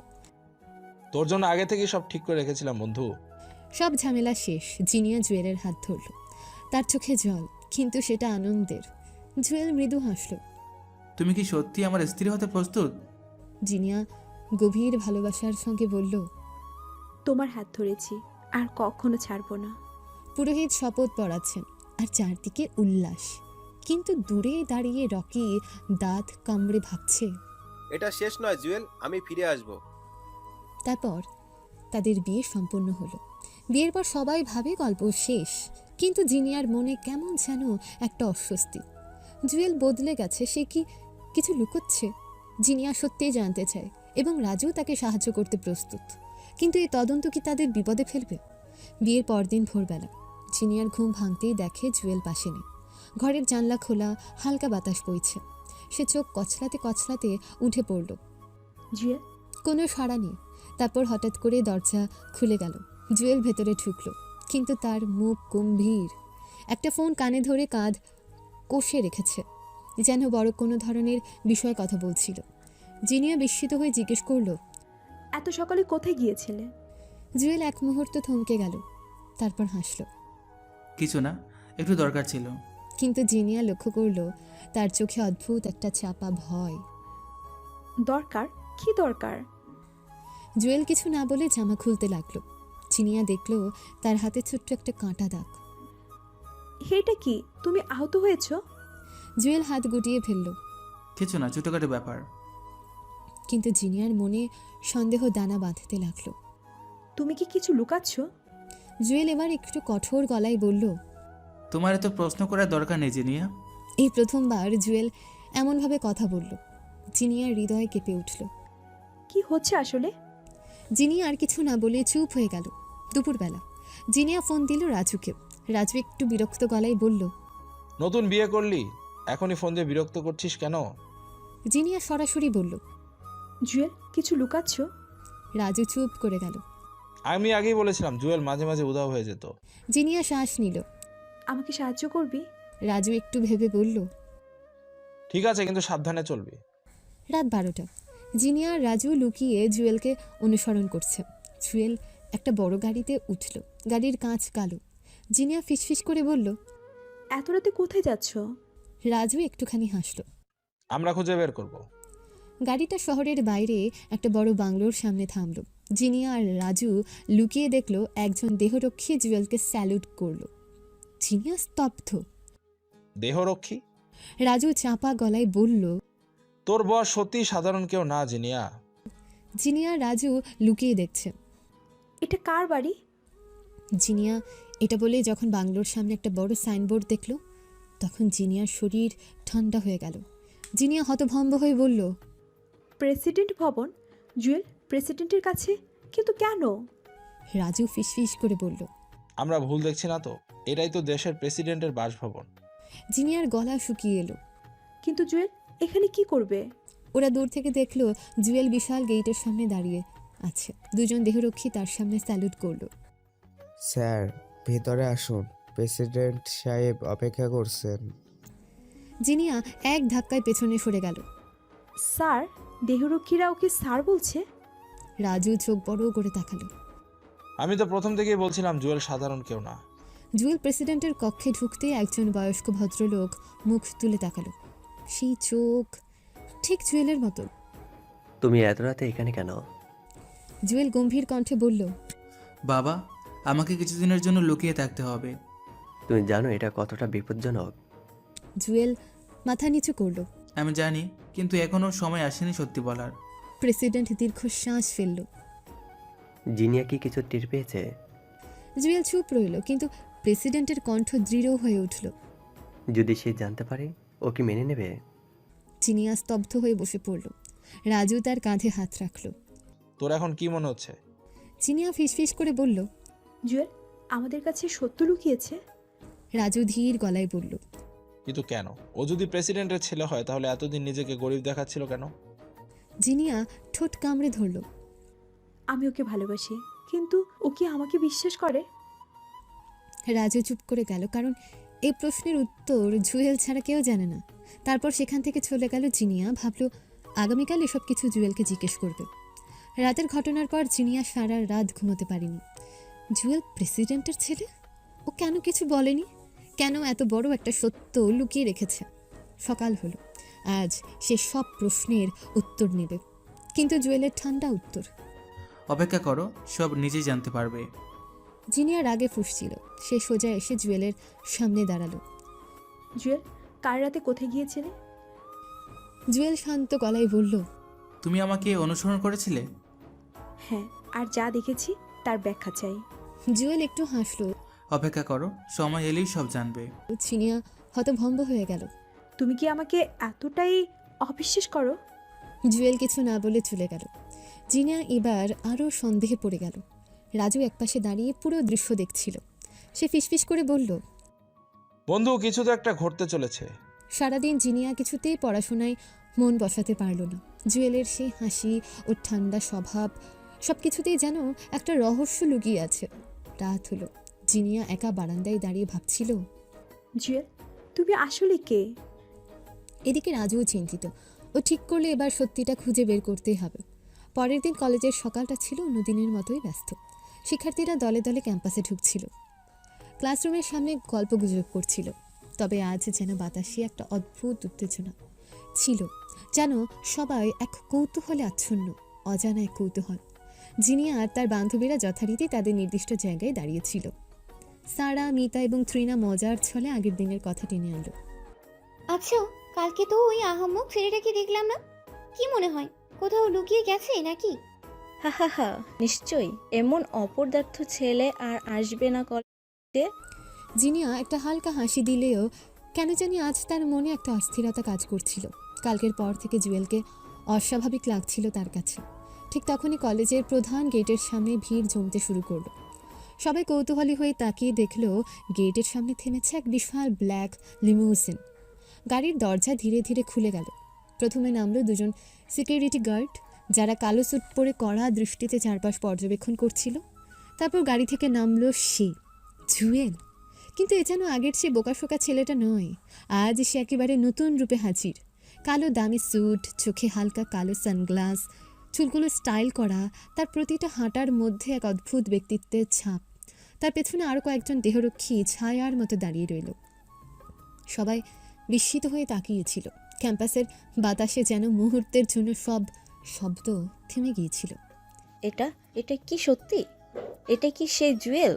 তোর জন্য আগে থেকেই সব ঠিক করে রেখেছিলাম বন্ধু। সব ঝামেলা শেষ। জিনিয়া জুয়েলের হাত ধরল, তার চোখে জল, কিন্তু সেটা আনন্দের। জুয়েল মৃদু হাসল। তুমি কি সত্যি আমার স্ত্রী হতে প্রস্তুত? জিনিয়া গভীর ভালোবাসার সঙ্গে বলল, তোমার হাত ধরেছি, আর কখনো ছাড়বো না। পুরোহিত শপথ পড়াচ্ছেন, আর চারদিকে উল্লাস। কিন্তু দূরে দাঁড়িয়ে রকি দাঁত কামড়ে ভাবছে, এটা শেষ নয় জুয়েল, আমি ফিরে আসব। তারপর তাদের বিয়ে সম্পন্ন হলো। বিয়ের পর সবাই ভাবে গল্প শেষ, কিন্তু জিনিয়ার মনে কেমন যেন একটা অস্বস্তি। জুয়েল বদলে গেছে, সে কি কিছু লুকোচ্ছে? জিনিয়া সত্যিই জানতে চায়, এবং রাজু তাকে সাহায্য করতে প্রস্তুত। কিন্তু এই তদন্ত কি তাদের বিপদে ফেলবে? বিয়ের পরদিন ভোরবেলা জিনিয়ার ঘুম ভাঙতেই দেখে জুয়েল পাশে নেই। ঘরের জানলা খোলা, হালকা বাতাস বইছে। সে চোখ কচলাতে কচলাতে উঠে পড়ল। জুয়েল? কোনো সাড়া নেই। তারপর হঠাৎ করে দরজা খুলে গেল। জুয়েল ভেতরে ঢুকলো, কিন্তু তার মুখ গম্ভীর। একটা ফোন কানে ধরে কাঁধ কষে রেখেছে, যেন বড় কোনো ধরনের বিষয়ে কথা বলছিল। জিনিয়া বিস্মিত হয়ে জিজ্ঞেস করলো, এত সকালে কোথায় গিয়েছিলে? জুয়েল এক মুহূর্ত থমকে গেল, তারপর হাসল। কিছু না, একটু দরকার ছিল। কিন্তু জিনিয়া লক্ষ্য করলো তার চোখে অদ্ভুত একটা চাপা ভয়। দরকার? কি দরকার? জুয়েল কিছু না বলে জামা খুলতে লাগলো। জিনিয়া দেখলো তার হাতে ছোট্ট একটা কাঁটা দাগ। এটা কি? তুমি আহত হয়েছো? জুয়েল হাত গুটিয়ে ফেললো। কিছু না, ছোটখাটো ব্যাপার। কিন্তু জিনিয়ার মনে সন্দেহ দানা বাঁধতে লাগলো। তুমি কি কিছু লুকাচ্ছ? জুয়েল এবার একটু কঠোর গলায় বলল, তোমার এত প্রশ্ন করার দরকার নেই জিনিয়া। এই প্রথমবার জুয়েল এমনভাবে কথা বলল। জিনিয়ার হৃদয় কেঁপে উঠল। কি হচ্ছে আসলে? জিনিয়া আর কিছু না বলে চুপ হয়ে গেল। দুপুরবেলা জিনিয়া ফোন দিল রাজুকে। রাজু একটু বিরক্ত গলায় বলল, নতুন বিয়ে করলি, এখনই ফোন দিয়ে বিরক্ত করছিস কেন? জিনিয়া সরাসরি বলল, জুয়েল, কিছু লুকাচ্ছ? রাজু চুপ করে গেল। আমি আগেই বলেছিলাম জুয়েল মাঝে মাঝে উধাও হয়ে যেত। জিনিয়া শ্বাস নিল। আমাকে সাহায্য করবি? রাজু একটু ভেবে বলল, ঠিক আছে, কিন্তু সাবধানে চলবি। রাত 12টা। জিনিয়া আর রাজু লুকিয়ে জুয়েলকে অনুসরণ করছে। জুয়েল একটা বড় গাড়িতে উঠল। গাড়ির কাঁচ কালো। জিনিয়া ফিসফিস করে বলল, এত রাতে কোথায় যাচ্ছ? রাজু একটুখানি হাসল। আমরা খুঁজে বের করব। গাড়িটা শহরের বাইরে একটা বড় বাংলোর সামনে থামল। জিনিয়া আর রাজু লুকিয়ে দেখলো একজন দেহরক্ষী জুয়েলকে স্যালুট করলো। জিনিয়া স্তব্ধ। দেহরক্ষী? রাজু চাপা গলায় বলল। তোর বস সত্যি সাধারণ কেউ না জিনিয়া। জিনিয়া রাজু লুকিয়ে দেখছে। এটা কার বাড়ি? জিনিয়া এটা বলে যখন বাংলোর সামনে একটা বড় সাইনবোর্ড দেখল, তখন জিনিয়ার শরীর ঠান্ডা হয়ে গেল। জিনিয়া হতভম্ব হয়ে বলল, প্রেসিডেন্ট ভবন? জুয়েল প্রেসিডেন্টের কাছে? কিন্তু কেন? রাজু ফিসফিস করে বলল, আমরা ভুল দেখছি না তো? এটাই তো দেশের প্রেসিডেন্টের বাসভবন। জিনিয়ার গলা শুকিয়ে এলো। কিন্তু জুয়েল এখানে কি করবে? ওরা দূর থেকে দেখলো জুয়েল বিশাল গেটের সামনে দাঁড়িয়ে আছে। দুজন দেহরক্ষী তার সামনে স্যালুট করলো। স্যার, ভেতরে আসুন, প্রেসিডেন্ট সাহেব অপেক্ষা করছেন। জিনিয়া এক ধাক্কায় পেছনে সরে গেল। স্যার? দেহরক্ষীরা ওকে স্যার বলছে? রাজু চোখ বড় করে তাকালো। আমি তো প্রথম থেকেই বলছিলাম জুয়েল সাধারণ কেউ না। জুয়েল প্রেসিডেন্টের কক্ষে ঢুকতেই একজন বয়স্ক ভদ্রলোক মুখ তুলে তাকালো। সেই চোখ ঠিক জুয়েলের মতো। তুমি এত রাতে এখানে কেন? জুয়েল গম্ভীর কণ্ঠে বলল, বাবা, আমাকে কিছুদিনের জন্য লুকিয়ে থাকতে হবে। তুমি জানো এটা কতটা বিপজ্জনক? জুয়েল মাথা নিচু করলো। আমি জানি, কিন্তু এখনো সময় আসেনি সত্যি বলার। প্রেসিডেন্ট দীর্ঘশ্বাস ফেলল। জিনিয়া কি কিছু টের পেয়েছে? জুয়েল চুপ রইল, কিন্তু প্রেসিডেন্টের কণ্ঠ দৃঢ় হয়ে উঠল। যদি সে জানতে পারে, ও কি মেনে নেবে? জিনিয়া স্তব্ধ হয়ে বসে পড়ল। রাজু তার কাঁধে হাত রাখল। তোর এখন কি মনে হচ্ছে? জিনিয়া ফিসফিস করে বলল, জুয়েল আমাদের কাছে সত্য লুকিয়েছে। রাজু ধীর গলায় বলল, কিন্তু কেন? ও যদি প্রেসিডেন্টের ছেলে হয় তাহলে এতদিন নিজেকে গরিব দেখাচ্ছিল কেন? জিনিয়া ঠোঁট কামড়ে ধরল। আমি ওকে ভালোবাসি, কিন্তু ও কি আমাকে বিশ্বাস করে? রাজু চুপ করে গেল, কারণ এই প্রশ্নের উত্তর জুয়েল ছাড়া কেউ জানে না। তারপর সেখান থেকে চলে গেল জিনিয়া। ভাবল আগামীকাল এসব কিছু জুয়েলকে জিজ্ঞেস করবে। রাতের ঘটনার পর জিনিয়া সারা রাত ঘুমোতে পারেনি। জুয়েল প্রেসিডেন্টের ছেলে? ও কেন কিছু বলেনি? কেন এত বড় একটা সত্য লুকিয়ে রেখেছে? সকাল হলো। আজ সে সব প্রশ্নের উত্তর নেবে, কিন্তু জুয়েলের ঠান্ডা উত্তর। অপেক্ষা করো, সব নিজেই জানতে পারবে। জিনিয়া রাগে ফুঁসছিল। সে সোজা এসে জুয়েলের সামনে দাঁড়ালো। জুয়েল কাল রাতে কোথায় গিয়েছিলে? জুয়েল শান্ত গলায় বলল, তুমি আমাকে অনুসরণ করেছিলে? হ্যাঁ, আর যা দেখেছি তার ব্যাখ্যা চাই। জুয়েল একটু হাসলো। অপেক্ষা করো, সময় এলেই সব জানবে। জিনিয়া হতভম্ব হয়ে গেল। তুমি কি আমাকে এতটাই অবিশ্বাস করো? জুয়েল কিছু না বলে চলে গেল। জিনিয়া এবার আরও সন্দেহে পড়ে গেল। রাজু একপাশে দাঁড়িয়ে পুরো দৃশ্য দেখছিল। সে ফিসফিস করে বলল, বন্ধু, কিছু তো একটা ঘটতে চলেছে। সারাদিন জিনিয়া কিছুতেই পড়াশোনায় মন বসাতে পারল না। জুয়েলের সেই হাসি ও ঠান্ডা স্বভাব, সব কিছুতেই যেন একটা রহস্য লুকিয়ে আছে। রাত হলো। জিনিয়া একা বারান্দায় দাঁড়িয়ে ভাবছিল, জুয়েল তুমি আসলে কে? এদিকে রাজুও চিন্তিত। ও ঠিক করলে এবার সত্যিটা খুঁজে বের করতেই হবে। পরের দিন কলেজের সকালটা ছিল অন্যদিনের মতোই ব্যস্ত। শিক্ষার্থীরা দলে দলে ক্যাম্পাসে ঢুকছিল। ক্লাসরুমের সামনে গল্পগুজব করছিল। তবে আজ যেন বাতাসে একটা অদ্ভুত উত্তেজনা ছিল, যেন সবাই এক কৌতূহলে আচ্ছন্ন, অজানা এক কৌতূহল। জিনিয়া আর তার বান্ধবীরা যথারীতি তাদের নির্দিষ্ট জায়গায় দাঁড়িয়েছিল। সারা, মিতা এবং ত্রিনা মজার ছলে আগের দিনের কথা টেনে আনলো। আচ্ছা, কালকে তো ওই আহাম্মক ছেলেটাকে দেখলাম না, কি মনে হয় কোথাও লুকিয়ে গেছে নাকি? হা হা হা, নিশ্চয়ই এমন অপদার্থ ছেলে আর আসবে না কলেজে। জিনিয়া একটা হালকা হাসি দিলেও কেন জানি আজ তার মনে একটা অস্থিরতা কাজ করছিল। কালকের পর থেকে জুয়েলকে অস্বাভাবিক লাগছিল তার কাছে। ঠিক তখনই কলেজের প্রধান গেটের সামনে ভিড় জমতে শুরু করলো। সবাই কৌতূহলী হয়ে তাকিয়ে দেখলো গেটের সামনে থেমেছে এক বিশাল ব্ল্যাক লিমুজিন। গাড়ির দরজা ধীরে ধীরে খুলে গেল। প্রথমে নামলো দুজন সিকিউরিটি গার্ড, যারা কালো স্যুট পরে কড়া দৃষ্টিতে চারপাশ পর্যবেক্ষণ করছিল। তারপর গাড়ি থেকে নামলো সে, জুয়েল। কিন্তু এ যেন আগের সে বোকাশোকা ছেলেটা নয়। আজ সে একেবারে নতুন রূপে হাজির। কালো দামি স্যুট, চোখে হালকা কালো সানগ্লাস, চুলগুলো স্টাইল করা, তার প্রতিটা হাঁটার মধ্যে এক অদ্ভুত ব্যক্তিত্বের ছাপ। তার পেছনে আরও কয়েকজন দেহরক্ষী ছায়ার মতো দাঁড়িয়ে রইল। সবাই বিস্মিত হয়ে তাকিয়েছিল। ক্যাম্পাসের বাতাসে যেন মুহূর্তের জন্য সব শব্দ থেমে গিয়েছিল। এটা এটা কি সত্যি? এটা কি সেই Jewel?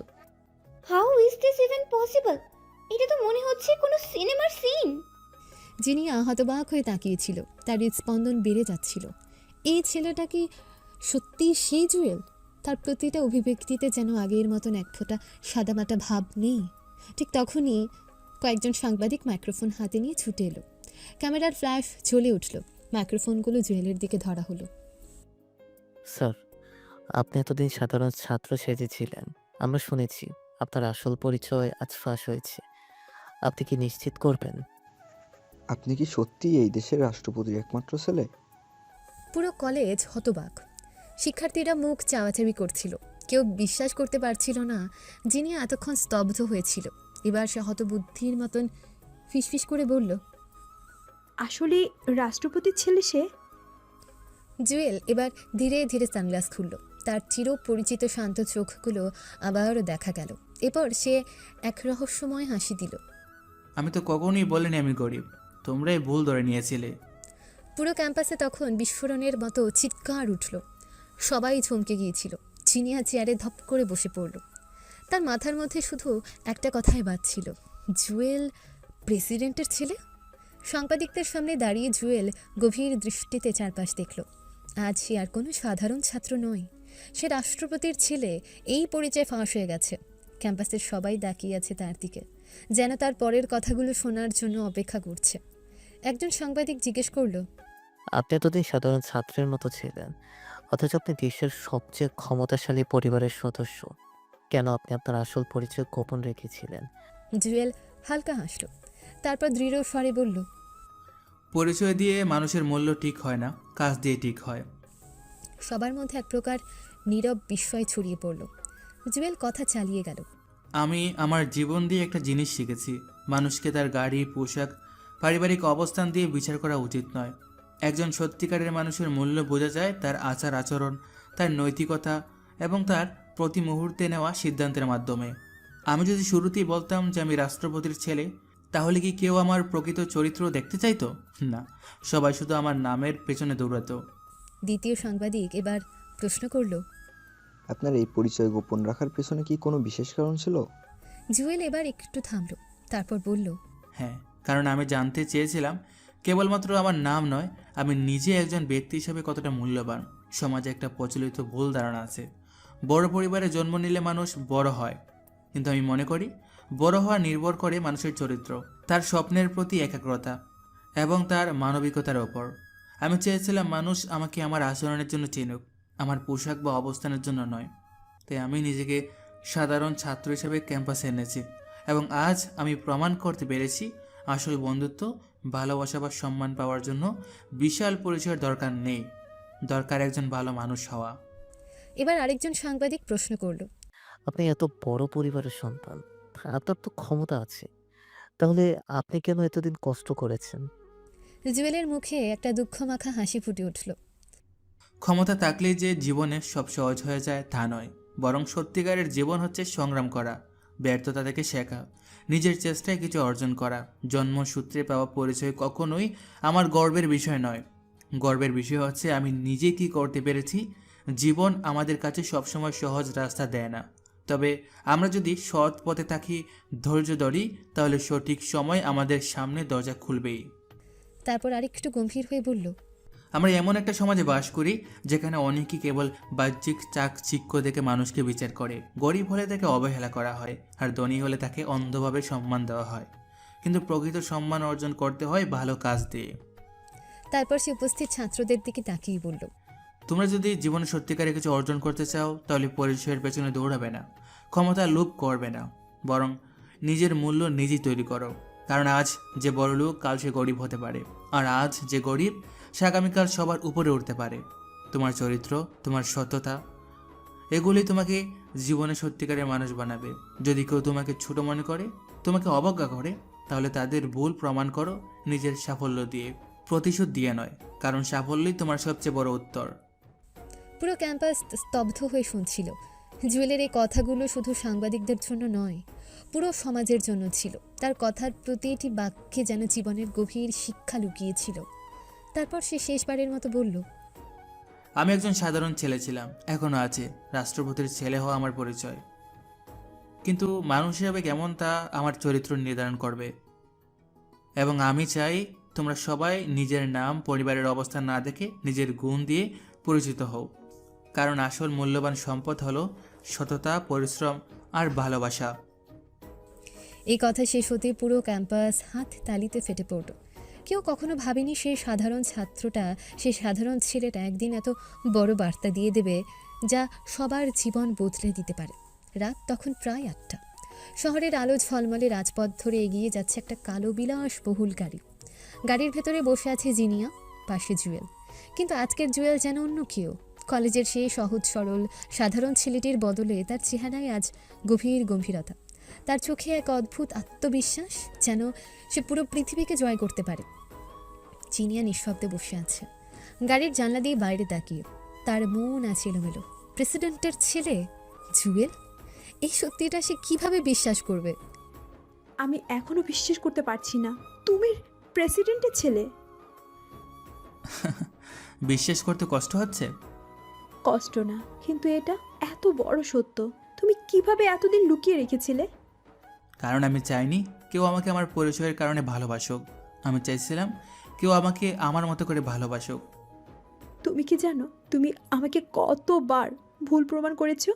How is this even possible? এটা তো মনে হচ্ছে কোনো সিনেমার সিন। জিনিয়া হতবাক হয়ে তাকিয়েছিল। তার হৃদস্পন্দন বেড়ে যাচ্ছিল। এই ছেলেটা কি সত্যি সেই জুয়েল? তার প্রতিটা অভিব্যক্তিতে যেন আগের মতন এক ফোঁটা সাদামাটা ভাব নেই। ঠিক তখনই কয়েকজন সাংবাদিক মাইক্রোফোন হাতে নিয়ে ছুটে এলো। ক্যামেরার ফ্ল্যাশ জ্বলে উঠল। মাইক্রোফোনগুলো জুয়েলের দিকে ধরা হলো। স্যার, আপনি এতদিন সাধারণ ছাত্র সেজেছিলেন। আমরা শুনেছি আপনার আসল পরিচয় আজ ফাঁস হয়েছে। আপনি কি নিশ্চিত করবেন? আপনি কি সত্যিই এই দেশের রাষ্ট্রপতির একমাত্র ছেলে? পুরো কলেজ হতবাক। শিক্ষার্থীরা মুখ চাওয়াচাবি করছিল। কেউ বিশ্বাস করতে পারছিল না যিনি এতক্ষণ স্তব্ধ হয়েছিল। এবার সে হতবুদ্ধির মতন ফিসফিস করে বলল, আসলে রাষ্ট্রপতির ছেলে সে? জুয়েল এবার ধীরে ধীরে সানগ্লাস খুলল। তার চির পরিচিত শান্ত চোখগুলো আবারও দেখা গেল। এরপর সে এক রহস্যময় হাসি দিল। আমি তো কখনোই বলিনি আমি গরিব, তোমরাই ভুল ধরে নিয়েছিলে। পুরো ক্যাম্পাসে তখন বিস্ফোরণের মতো চিৎকার উঠল। সবাই চমকে গিয়েছিল। জিনিয়া চেয়ারে ধপ করে বসে পড়ল। তার মাথার মধ্যে শুধু একটা কথাই বাজছিল, জুয়েল প্রেসিডেন্টের ছেলে। সাংবাদিকদের সামনে দাঁড়িয়ে জুয়েল গভীর দৃষ্টিতে চারপাশ দেখল। আজ সে আর কোনো সাধারণ ছাত্র নয়, সে রাষ্ট্রপতির ছেলে। এই পরিচয় ফাঁস হয়ে গেছে। ক্যাম্পাসের সবাই তাকিয়ে আছে তার দিকে, যেন তার পরের কথাগুলো শোনার জন্য অপেক্ষা করছে। একজন সাংবাদিক জিজ্ঞেস করল, আপনি এতদিন সাধারণ ছাত্রের মতো ছিলেন, অথচ আপনি দেশের সবচেয়ে ক্ষমতাশালী পরিবারের সদস্য। কেন আপনি আপনার আসল পরিচয় গোপন রেখেছিলেন? জুয়েল হালকা হাসল, তারপর দৃঢ় স্বরে বলল, পরিচয় দিয়ে মানুষের মূল্য ঠিক হয় না, কাজ দিয়ে ঠিক হয়। সবার মধ্যে এক প্রকার নীরব বিস্ময় ছড়িয়ে পড়ল। জুয়েল কথা চালিয়ে গেল, আমি আমার জীবন দিয়ে একটা জিনিস শিখেছি, মানুষকে তার গাড়ি, পোশাক, পারিবারিক অবস্থান দিয়ে বিচার করা উচিত নয়। একজন সত্যিকারের মানুষের মূল্য বোঝা যায় তার আচার আচরণ, তার নৈতিকতা এবং তার প্রতি মুহূর্তে নেওয়া সিদ্ধান্তের মাধ্যমে। আমি যদি শুরুতেই বলতাম যে আমি রাষ্ট্রপতির ছেলে, তাহলে কি কেউ আমার প্রকৃত চরিত্র দেখতে চাইতো? না, সবাই শুধু আমার নামের পেছনে দৌড়াতো। দ্বিতীয় সাংবাদিক এবার প্রশ্ন করল, আপনার এই পরিচয় গোপন রাখার পেছনে কি কোনো বিশেষ কারণ ছিল? জুয়েল এবার একটু থামল, তারপর বলল, হ্যাঁ, কারণ আমি জানতে চেয়েছিলাম কেবলমাত্র আমার নাম নয়, আমি নিজে একজন ব্যক্তি হিসেবে কতটা মূল্যবান। সমাজে একটা প্রচলিত ভুল ধারণা আছে, বড় পরিবারে জন্ম নিলে মানুষ বড় হয়, কিন্তু আমি মনে করি বড় হওয়া নির্ভর করে মানুষের চরিত্র, তার স্বপ্নের প্রতি একাগ্রতা এবং তার মানবিকতার ওপর। আমি চেয়েছিলাম মানুষ আমাকে আমার আচরণের জন্য চিনুক, আমার পোশাক বা অবস্থানের জন্য নয়। তাই আমি নিজেকে সাধারণ ছাত্র হিসেবে ক্যাম্পাসে এনেছি এবং আজ আমি প্রমাণ করতে পেরেছি আসল বন্ধুত্ব, ভালোবাসা বা সম্মান পাওয়ার জন্য বিশাল পরিচয়ের দরকার নেই, দরকার একজন ভালো মানুষ হওয়া। এবার আরেকজন সাংবাদিক প্রশ্ন করল, আপনি এত বড় পরিবারের সন্তান, আপনার তো ক্ষমতা আছে, তাহলে আপনি কেন এতদিন কষ্ট করেছেন? জুয়েলের মুখে একটা দুঃখমাখা হাসি ফুটে উঠল। ক্ষমতা থাকলেই যে জীবনে সব সহজ হয়ে যায় তা নয়, বরং সত্যিকারের জীবন হচ্ছে সংগ্রাম করা, ব্যর্থতা থেকে শেখা, নিজের চেষ্টায় কিছু অর্জন করা। জন্মসূত্রে পাওয়া পরিচয় কখনোই আমার গর্বের বিষয় নয়। গর্বের বিষয় হচ্ছে আমি নিজে কি করতে পেরেছি। জীবন আমাদের কাছে সবসময় সহজ রাস্তা দেয় না, তবে আমরা যদি সৎ পথে থাকি, ধৈর্য ধরি, তাহলে সঠিক সময় আমাদের সামনে দরজা খুলবেই। তারপর আরেকটু গম্ভীর হয়ে বলল, আমরা এমন একটা সমাজে বাস করি যেখানে অনেকেই কেবল বাহ্যিক চাকচিক্য দেখে মানুষকে বিচার করে। গরিব হলে তাকে অবহেলা করা হয়, আর ধনী হলে তাকে অন্ধভাবে সম্মান দেওয়া হয়। কিন্তু প্রকৃত সম্মান অর্জন করতে হয় ভালো কাজ দিয়ে। তারপর সে উপস্থিত ছাত্রদের দিকে তাকিয়ে বলল, তোমরা যদি জীবনে সত্যিকারে কিছু অর্জন করতে চাও, তাহলে পরিচয়ের পেছনে দৌড়াবে না, ক্ষমতা লোভ করবে না, বরং নিজের মূল্য নিজেই তৈরি করো। কারণ আজ যে বড় লোক, কাল সে গরিব হতে পারে, আর আজ যে গরিব সে আগামীকাল সবার উপরে উঠতে পারে। তোমার চরিত্র, তোমার সততা, এগুলি তোমাকে জীবনে সত্যিকারের মানুষ বানাবে। যদি কেউ তোমাকে ছোট মনে করে, তোমাকে অবজ্ঞা করে, তাহলে তাদের ভুল প্রমাণ করো নিজের সাফল্য দিয়ে, প্রতিশোধ দিয়ে নয়, কারণ সাফল্যই তোমার সবচেয়ে বড় উত্তর। পুরো ক্যাম্পাস স্তব্ধ হয়ে শুনছিল। জুয়েলের এই কথাগুলো শুধু সাংবাদিকদের জন্য নয়, পুরো সমাজের জন্য ছিল। তার কথার প্রতিটি বাক্যে যেন জীবনের গভীর শিক্ষা লুকিয়েছিল। তারপর সে শেষবারের মতো বলল, আমি একজন সাধারণ ছেলে ছিলাম, এখনও আছে। রাষ্ট্রপতির ছেলে হওয়া আমার পরিচয়, কিন্তু মানুষ হিসাবে কেমন তা আমার চরিত্র নির্ধারণ করবে। এবং আমি চাই তোমরা সবাই নিজের নাম, পরিবারের অবস্থান না দেখে নিজের গুণ দিয়ে পরিচিত হও। কারণ আসল মূল্যবান সম্পদ হলো সততা, পরিশ্রম আর ভালোবাসা। এই কথা শেষ হতে পুরো ক্যাম্পাস হাত তালিতে ফেটে পড়ল। কেউ কখনো ভাবেনি সেই সাধারণ ছাত্রটা, সেই সাধারণ ছেলেটা একদিন এত বড় বার্তা দিয়ে দেবে যা সবার জীবন বদলে দিতে পারে। রাত তখন প্রায় 8টা। শহরের আলো ঝলমলে রাজপথ ধরে এগিয়ে যাচ্ছে একটা কালো বিলাসবহুল গাড়ি। গাড়ির ভেতরে বসে আছে জিনিয়া, পাশে জুয়েল। কিন্তু আজকের জুয়েল যেন অন্য কেউ। কলেজের সেই সহজ সরল সাধারণ ছেলেটির বদলে তার চেহারায় আজ গভীর গম্ভীরতা। তার চোখে এক অদ্ভুত আত্মবিশ্বাস, যেন সে পুরো পৃথিবীকে জয় করতে পারে। জিনিয়া নিঃশব্দে বসে আছে, গাড়ির জানলা দিয়ে বাইরে তাকিয়ে। তার মন আছে এলোমেলো। প্রেসিডেন্টের ছেলে জুয়েল, এই সত্যিটা সে কিভাবে বিশ্বাস করবে? আমি এখনো বিশ্বাস করতে পারছি না, তুমি প্রেসিডেন্টের ছেলে। বিশ্বাস করতে কষ্ট হচ্ছে? কষ্ট না, কিন্তু এটা এত বড় সত্য তুমি কিভাবে এতদিন লুকিয়ে রেখেছিলে? কারণ আমি চাইনি কেউ আমাকে আমার পরিচয়ের কারণে ভালোবাসুক। আমি চাইছিলাম কেউ আমাকে আমার মতো করে ভালোবাসুক। তুমি কি জানো তুমি আমাকে কতবার ভুল প্রমাণ করেছো?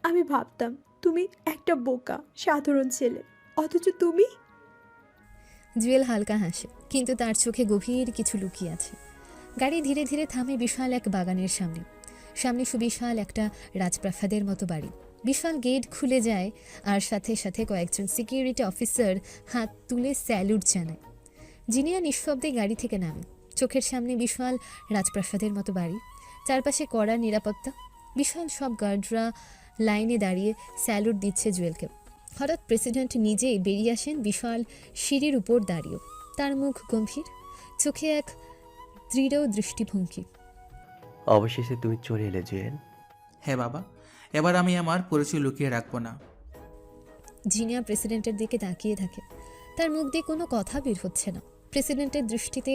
আমি ভাবতাম তুমি একটা বোকা সাধারণ ছেলে, অথচ তুমি। জুয়েল হালকা হাসে, কিন্তু তার চোখে গভীর কিছু লুকিয়ে আছে। গাড়ি ধীরে ধীরে থামে বিশাল এক বাগানের সামনে। সামনে সুবিশাল একটা রাজপ্রাসাদের মতো বাড়ি। বিশাল গেট খুলে যায়, আর সাথে সাথে কয়েকজন সিকিউরিটি অফিসার হাত তুলে স্যালুট জানায়। জিনিয়া নিঃশব্দে গাড়ি থেকে নামে। চোখের সামনে বিশাল রাজপ্রাসাদের মতো বাড়ি, চারপাশে কড়া নিরাপত্তা। বিশাল সব গার্ডরা লাইনে দাঁড়িয়ে স্যালুট দিচ্ছে জুয়েলকে। হঠাৎ প্রেসিডেন্ট নিজেই বেরিয়ে আসেন বিশাল সিঁড়ির উপর দাঁড়িয়ে। তার মুখ গম্ভীর, চোখে এক দৃঢ় দৃষ্টিভঙ্গি। অবশেষে তুমি চলে এলে জুয়েল। হ্যাঁ বাবা, এবার আমি আমার পরিচয় লুকিয়ে রাখবো না। জিনিয়া প্রেসিডেন্টের দিকে তাকিয়ে থাকে। তার মুখ দিয়ে কোনো কথা বের হচ্ছে না। প্রেসিডেন্টের দৃষ্টিতে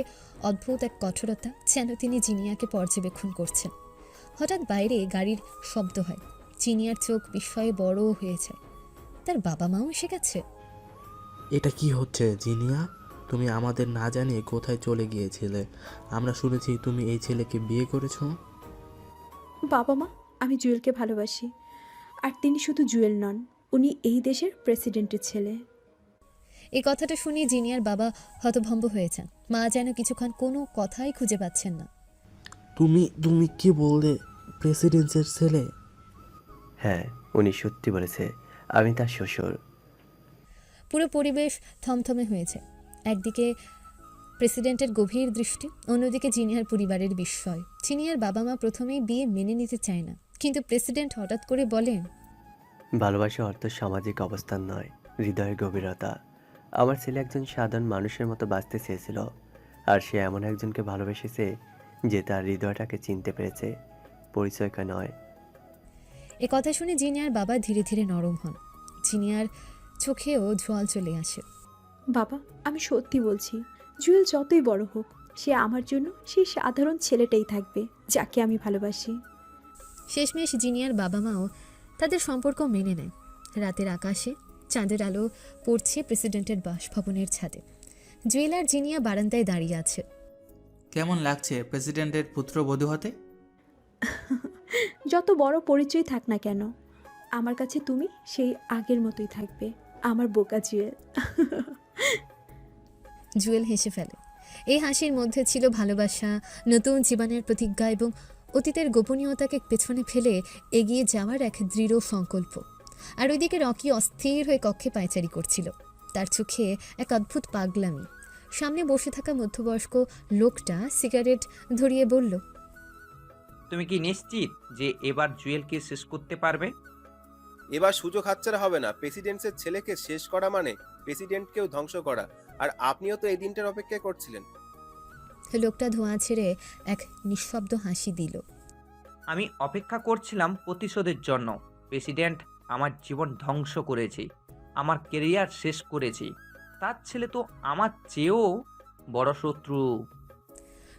অদ্ভুত এক কঠোরতা, যেন তিনি জিনিয়াকে পর্যবেক্ষণ করছেন। হঠাৎ বাইরে গাড়ির শব্দ হয়। জিনিয়ার চোখ বিস্ময়ে বড় হয়ে যায়। তার বাবা মাও এসে গেছে। এটা কি হচ্ছে জিনিয়া? তুমি আমাদের না জানিয়ে কোথায় চলে গিয়েছিলে? আমরা শুনেছি তুমি এই ছেলেকে বিয়ে করেছো। বাবা মা, আমি জুয়েলকে ভালোবাসি। আর তিনি শুধু জুয়েল নন, উনি এই দেশের প্রেসিডেন্টের ছেলে। এই কথাটা শুনে জিনিয়ার বাবা হতভম্ব হয়েছেন। মা যেন কিছুক্ষণ কোনো কথাই খুঁজে পাচ্ছেন না। তুমি কি বললে? প্রেসিডেন্টের ছেলে? হ্যাঁ, উনি সত্যি বলেছে, আমি তার শ্বশুর। পুরো পরিবেশ থমথমে হয়েছে। একদিকে প্রেসিডেন্টের গভীর দৃষ্টি, অন্যদিকে জিনিয়ার পরিবারের বিস্ময়। জিনিয়ার বাবা মা প্রথমেই বিয়ে মেনে নিতে চায় না, কিন্তু প্রেসিডেন্ট হঠাৎ করে বলেন, ভালোবাসা অর্থ সামাজিক অবস্থান নয়, হৃদয়ের গভীরতা। আমার ছেলে একজন সাধারণ মানুষের মতো বাঁচতে চেয়েছিল, আর সে এমন একজনকে ভালোবেসেছে যে তার হৃদয়টাকে চিনতে পেরেছে, পরিচয়কে নয়। এ কথা শুনে জিনিয়ার বাবা ধীরে ধীরে নরম হন। জিনিয়ার চোখেও জল চলে আসে। বাবা, আমি সত্যি বলছি, জুয়েল যতই বড় হোক, সে আমার জন্য সেই সাধারণ ছেলেটাই থাকবে যাকে আমি ভালোবাসি। শেষমেশ জিনিয়ার বাবা মাও তাদের সম্পর্ক মেনে নেয়। রাতের আকাশে চাঁদের আলো পড়ছে প্রেসিডেন্টের বাসভবনের ছাদে। জুয়েল আর জিনিয়া বারান্দায় দাঁড়িয়ে আছে। কেমন লাগছে প্রেসিডেন্টের পুত্রবধূ হতে? যত বড় পরিচয় থাক না কেন, আমার কাছে তুমি সেই আগের মতোই থাকবে, আমার বোকা জুয়েল। জুয়েল হেসে ফেলে। এই হাসির মধ্যে ছিল ভালোবাসা, নতুন জীবনের প্রতিজ্ঞা এবং অতীতের গোপনীয়তাকে পেছনে ফেলে এগিয়ে যাওয়ার এক দৃঢ় সংকল্প। আর ওইদিকে রকি অস্থির হয়ে কক্ষে পায়চারি করছিল। তার চোখে এক অদ্ভুত পাগলামি। সামনে বসে থাকা মধ্যবয়স্ক লোকটা সিগারেট ধরিয়ে বলল, তুমি কি নিশ্চিত যে এবার জুয়েলকে শেষ করতে পারবে? এবার সুযোগ হাতছাড়া হবে না। প্রেসিডেন্টের ছেলেকে শেষ করা মানে প্রেসিডেন্টকেও ধ্বংস করা। আর আপনিও তো এই দিনটার অপেক্ষা করছিলেন। লোকটা ধোঁয়া ছেড়ে এক নিঃশব্দ হাসি দিল। আমি অপেক্ষা করছিলাম প্রতিশোধের জন্য। প্রেসিডেন্ট আমার জীবন ধ্বংস করেছে, আমার কেরিয়ার শেষ করেছি, তার ছেলে তো আমার চেয়েও বড় শত্রু।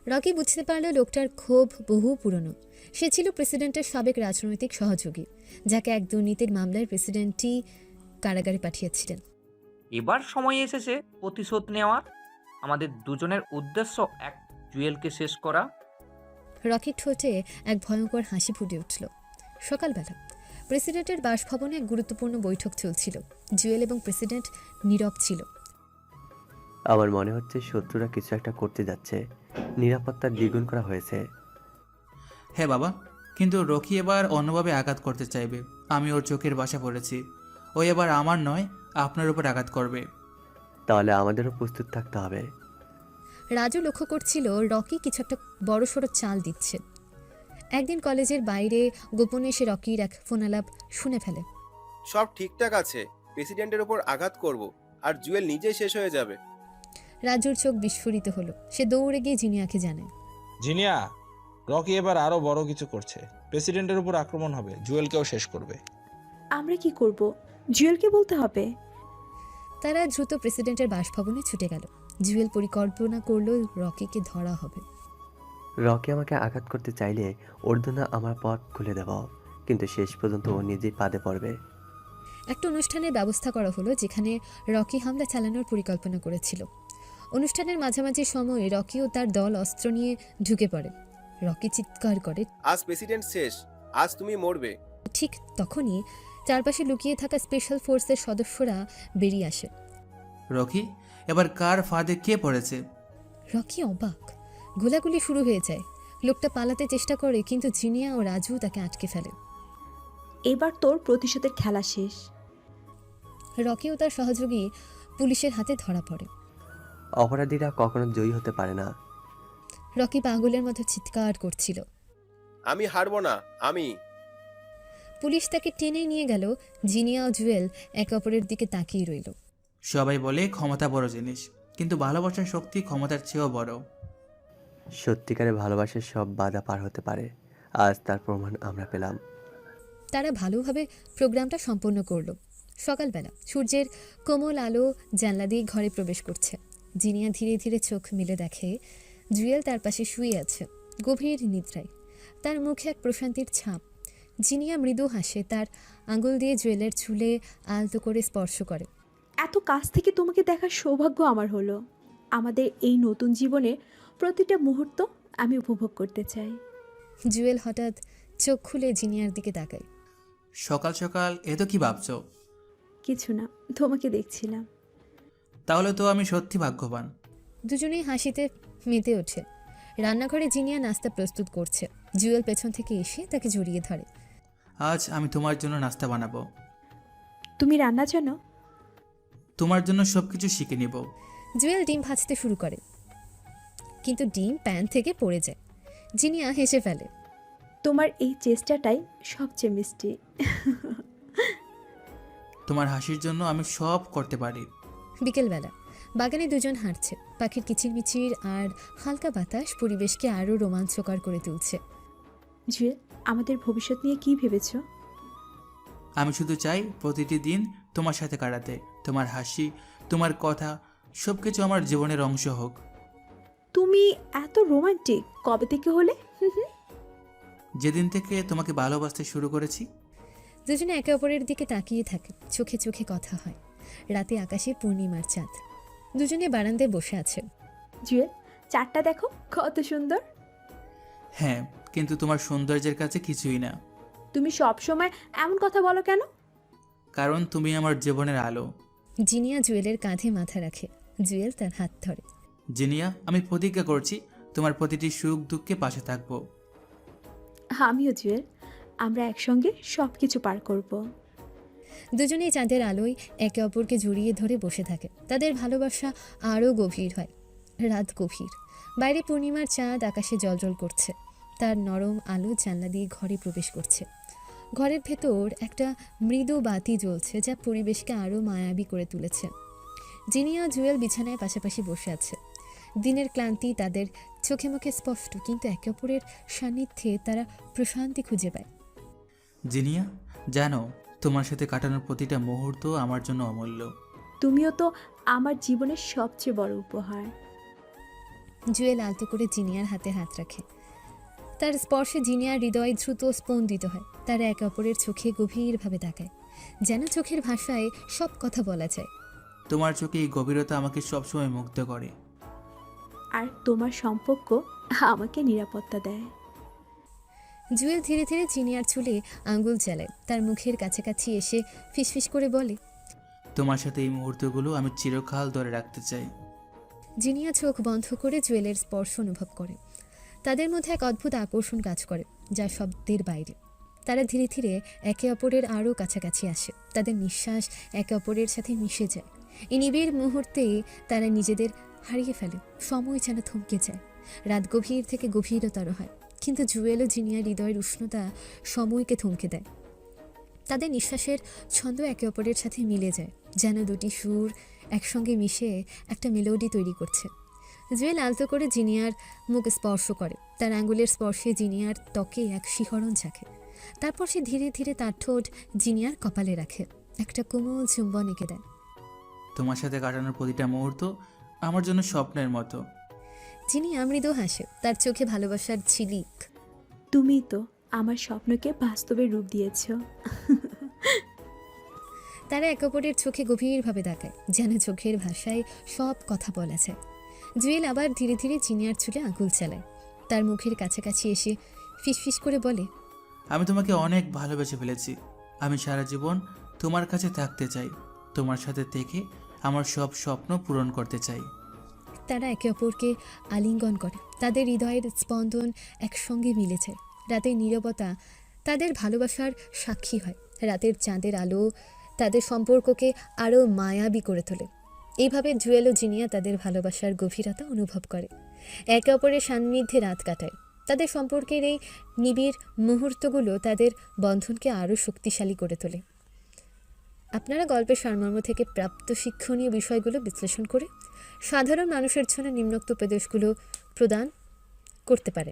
রকি বুঝতে পারল লোকটার ক্ষোভ বহু পুরনো। সে ছিল প্রেসিডেন্টের সাবেক রাজনৈতিক সহযোগী, যাকে এক দুর্নীতির মামলায় প্রেসিডেন্টই কারাগারে পাঠিয়েছিলেন। এবার সময় এসেছে প্রতিশোধ নেওয়ার। আমাদের দুজনের উদ্দেশ্য এক জুয়েলকে শেষ করা। রকির ঠোঁটে এক ভয়ঙ্কর হাসি ফুটে উঠল। সকালবেলা প্রেসিডেন্টের বাসভবনে এক গুরুত্বপূর্ণ বৈঠক চলছিল। জুয়েল এবং প্রেসিডেন্ট নীরব ছিল। আমার মনে হচ্ছে শত্রুরা কিছু একটা করতে যাচ্ছে। নিরাপত্তা দ্বিগুণ করা হয়েছে। হ্যাঁ বাবা, কিন্তু রকি এবার অন্যভাবে আঘাত করতে চাইবে। আমি ওর চোখের বাসা পড়েছি। ও এবার আমার নয়, আপনার উপর আঘাত করবে। তাহলে আমাদেরও প্রস্তুত থাকতে হবে। রাজু লক্ষ্য করছিল রকি কিছু একটা বড়সড় চাল দিচ্ছে। একদিন কলেজের বাইরে গোপনে সে রকির এক ফোনালাপ শুনে ফেলে। সব ঠিকঠাক আছে, প্রেসিডেন্টের উপর আঘাত করব আর জুয়েল নিজেই শেষ হয়ে যাবে। রাজুর চোখ বিস্ফোরিত হলো। সে দৌড়ে গিয়ে জিনিয়াকে জানায়। জিনিয়া, রকি এবার আরো বড় কিছু করছে। প্রেসিডেন্টের উপর আক্রমণ হবে, জুয়েলকেও শেষ করবে। আমরা কি করব? জুয়েলকে বলতে হবে। তারা দ্রুত প্রেসিডেন্টের বাসভবনে ছুটে গেল। জুয়েল পরিকল্পনা করলো রকিকে ধরা হবে। রকি আমাকে আঘাত করতে চাইলে ওর জন্য আমার পথ খুলে দেব, কিন্তু শেষ পর্যন্ত ও নিজেই পাদে পড়বে। একটা অনুষ্ঠানের ব্যবস্থা করা হলো, যেখানে রকি হামলা চালানোর পরিকল্পনা করেছিল। অনুষ্ঠানের মাঝামাঝি সময়ে রকি ও তার দল অস্ত্র নিয়ে ঢুকে পড়ে। রকি চিৎকার করে, আজ প্রেসিডেন্ট শেষ, আজ তুমি মরবে। ঠিক তখনই চারপাশে লুকিয়ে থাকা স্পেশাল ফোর্সের সদস্যরা বেরিয়ে আসে। রকি, এবার কার ফাঁদে কে পড়েছে? রকি অবাক। গোলাগুলি শুরু হয়ে যায়। লোকটা পালাতে চেষ্টা করে, কিন্তু জিনিয়া ও রাজু তাকে আটকে ফেলে। এবার তোর প্রতিশোধের খেলা শেষ। রকি ও তার সহযোগী পুলিশের হাতে ধরা পড়ে। অপরাধীরা কখনো জয়ী হতে পারে না। রকি পাগলের মতো চিৎকার করছিল। আমি হারবো না, আমি। পুলিশ তাকে টেনে নিয়ে গেল। জিনিয়া ও জুয়েল একে অপরের দিকে তাকিয়ে রইল। সবাই বলে ক্ষমতা বড় জিনিস, কিন্তু ভালোবাসার শক্তি ক্ষমতার চেয়েও বড়। সত্যিকারে ভালোবাসার সব বাধা পার হতে পারে। আজ তার প্রমাণ আমরা পেলাম। তারা ভালোভাবে প্রোগ্রামটা সম্পন্ন করলো। সকালবেলা সূর্যের কোমল আলো জানলা দিয়ে ঘরে প্রবেশ করছে। জিনিয়া ধীরে ধীরে চোখ মেলে দেখে জুয়েল তার পাশে শুয়ে আছে, গভীর নিদ্রায়। তার মুখে এক প্রশান্তির ছাপ। জিনিয়া মৃদু হাসে, তার আঙুল দিয়ে জুয়েলের চুলে আলতো করে স্পর্শ করে। এত কাছ থেকে তোমাকে দেখার সৌভাগ্য আমার হলো। আমাদের এই নতুন জীবনের প্রতিটা মুহূর্ত আমি উপভোগ করতে চাই। জুয়েল হঠাৎ চোখ খুলে জিনিয়ার দিকে তাকায়। সকাল সকাল এত কি ভাবছো? কিছু না, তোমাকে দেখছিলাম। তাহলে তো আমি সত্যি ভাগ্যবান। দুজনেই হাসিতে মেতে ওঠে। রান্নাঘরে জিনিয়া নাস্তা প্রস্তুত করছে। জুয়েল পেছন থেকে এসে তাকে জড়িয়ে ধরে। আজ আমি তোমার জন্য নাস্তা বানাবো। তুমি রান্না জানো? তোমার জন্য সবকিছু শিখে নিব। জুয়েল ডিম ভাজতে শুরু করে, কিন্তু ডিম প্যান থেকে পড়ে যায়। জিনিয়া হেসে ফেলে। তোমার এই চেষ্টাটাই সবচেয়ে মিষ্টি। তোমার হাসির জন্য আমি সব করতে পারি। বিকেলবেলা বাগানে দুজন হাঁটছে। পাখির কিচিরমিচির আর হালকা বাতাস পরিবেশকে আরও রোমাঞ্চকর করে তুলছে। জুয়েল, আমাদের ভবিষ্যৎ নিয়ে কি ভেবেছ? আমি শুধু চাই প্রতিটি দিন তোমার সাথে কাটাতে। তোমার হাসি, তোমার কথা, সব কিছু আমার জীবনের অংশ হোক। তুমি এত রোমান্টিক কবে থেকে হলে? যেদিন থেকে তোমাকে ভালোবাসতে শুরু করেছি। দুজনে একে অপরের দিকে তাকিয়ে থাকে। চোখে চোখে কথা হয়। রাতে আকাশে পূর্ণিমার চাঁদ। দুজনে বারান্দায় বসে আছে। জুয়েল, চাঁদটা দেখো কত সুন্দর। হ্যাঁ, কিন্তু তোমার সৌন্দর্যের কাছে কিছুই না। তুমি সব সময় এমন কথা বলো কেন? কারণ তুমি আমার জীবনের আলো। জিনিয়া জুয়েলের কাঁধে মাথা রাখে। জুয়েল তার হাত ধরে। জিনিয়া, আমি প্রতিজ্ঞা করছি তোমার প্রতিটি সুখ দুঃখে পাশে থাকবো। আমিও জুয়েল, আমরা একসঙ্গে সব কিছু পার করব। দুজনেই চাঁদের আলোয় একে অপরকে জড়িয়ে ধরে বসে থাকে। তাদের ভালোবাসা আরও গভীর হয়। রাত গভীর। বাইরে পূর্ণিমার চাঁদ আকাশে জ্বলজ্বল করছে। তার নরম আলো জানলা দিয়ে ঘরে প্রবেশ করছে। ঘরের ভেতর একটা মৃদু বাতি জ্বলছে, যা পরিবেশকে আরও মায়াবী করে তুলেছে। জিনিয়া জুয়েল বিছানায় পাশাপাশি বসে আছে। দিনের ক্লান্তি তাদের চোখে মুখে স্পষ্ট, কিন্তু একে অপরের সান্নিধ্যে তারা প্রশান্তি খুঁজে পায়। জিনিয়া, জানো তোমার সাথে কাটানোর প্রতিটা মুহূর্ত আমার জন্য অমূল্য। তুমিও তো আমার জীবনের সবচেয়ে বড় উপহার। জুয়েল আলতো করে জিনিয়ার হাতে হাত রাখে। তার স্পর্শে জিনিয়ার হৃদয় দ্রুত স্পন্দিত হয়। তারা একে অপরের চোখে গভীরভাবে তাকায়, যেন চোখের ভাষায় সব কথা বলা যায়। তোমার চোখে এই গভীরতা আমাকে সবসময় মুগ্ধ করে। আর তোমার সম্পর্ক আমাকে নিরাপত্তা দেয়। জুয়েল ধীরে ধীরে জিনিয়ার চুলে আঙ্গুল চালায়, তার মুখের কাছাকাছি এসে ফিসফিস করে বলে, তোমার সাথে এই মুহূর্তগুলো আমি চিরকাল ধরে রাখতে চাই। জিনিয়া চোখ বন্ধ করে জুয়েলের স্পর্শ অনুভব করে। তাদের মধ্যে এক অদ্ভুত আকর্ষণ কাজ করে, যা শব্দের বাইরে। তারা ধীরে ধীরে একে অপরের আরও কাছাকাছি আসে, তাদের নিঃশ্বাস একে অপরের সাথে মিশে যায়। এই নিবিড় মুহূর্তে তারা নিজেদের হারিয়ে ফেলে, সময় যেন থমকে যায়। রাত গভীর থেকে গভীরতর হয়, কিন্তু জুয়েল ও জিনিয়ার হৃদয়ের উষ্ণতা সময়কে থমকে দেয়। তাদের নিঃশ্বাসের ছন্দ একে অপরের সাথে মিলে যায়, যেন দুটি সুর একসঙ্গে মিশে একটা মেলোডি তৈরি করছে। জুয়েল আলতো করে জিনিয়ার মুখ স্পর্শ করে, তার আঙ্গুলের স্পর্শে জিনিয়ার ত্বকে এক শিহরণ ঝাঁকে। তারপর সে ধীরে ধীরে তার ঠোঁট জিনিয়ার কপালে রাখে, একটা কোমল চুম্বন এঁকে দেয়। তোমার সাথে কাটানোর প্রতিটা মুহূর্ত আমার জন্য স্বপ্নের মতো। জিনিয়া মৃদু হাসে, তার চোখে ভালোবাসার ঝিলিক। তুমি তো আমার স্বপ্নকে বাস্তবে রূপ দিয়েছ। তারা একে অপরের চোখে গভীরভাবে তাকায়, যেন চোখের ভাষায় সব কথা বলা যায়। জুয়েল আবার ধীরে ধীরে জিনিয়ার চুলে আঙুল চালায়, তার মুখের কাছাকাছি এসে ফিসফিস করে বলে, আমি তোমাকে অনেক ভালোবেসে ফেলেছি। আমি সারা জীবন তোমার কাছে থাকতে চাই, তোমার সাথে থেকে আমার সব স্বপ্ন পূরণ করতে চাই। তারা একে অপরকে আলিঙ্গন করে, তাদের হৃদয়ের স্পন্দন একসঙ্গে মিলে যায়। রাতের নীরবতা তাদের ভালোবাসার সাক্ষী হয়, রাতের চাঁদের আলো তাদের সম্পর্ককে আরও মায়াবী করে তোলে। এইভাবে জুয়েল ও জিনিয়া তাদের ভালোবাসার গভীরতা অনুভব করে, একে অপরের সান্নিধ্যে রাত কাটায়। তাদের সম্পর্কের এই নিবিড় মুহূর্তগুলো তাদের বন্ধনকে আরও শক্তিশালী করে তোলে। আপনারা গল্পের সারমর্ম থেকে প্রাপ্ত শিক্ষণীয় বিষয়গুলো বিশ্লেষণ করে সাধারণ মানুষের জন্য নিম্নোক্ত উপদেশগুলো প্রদান করতে পারে।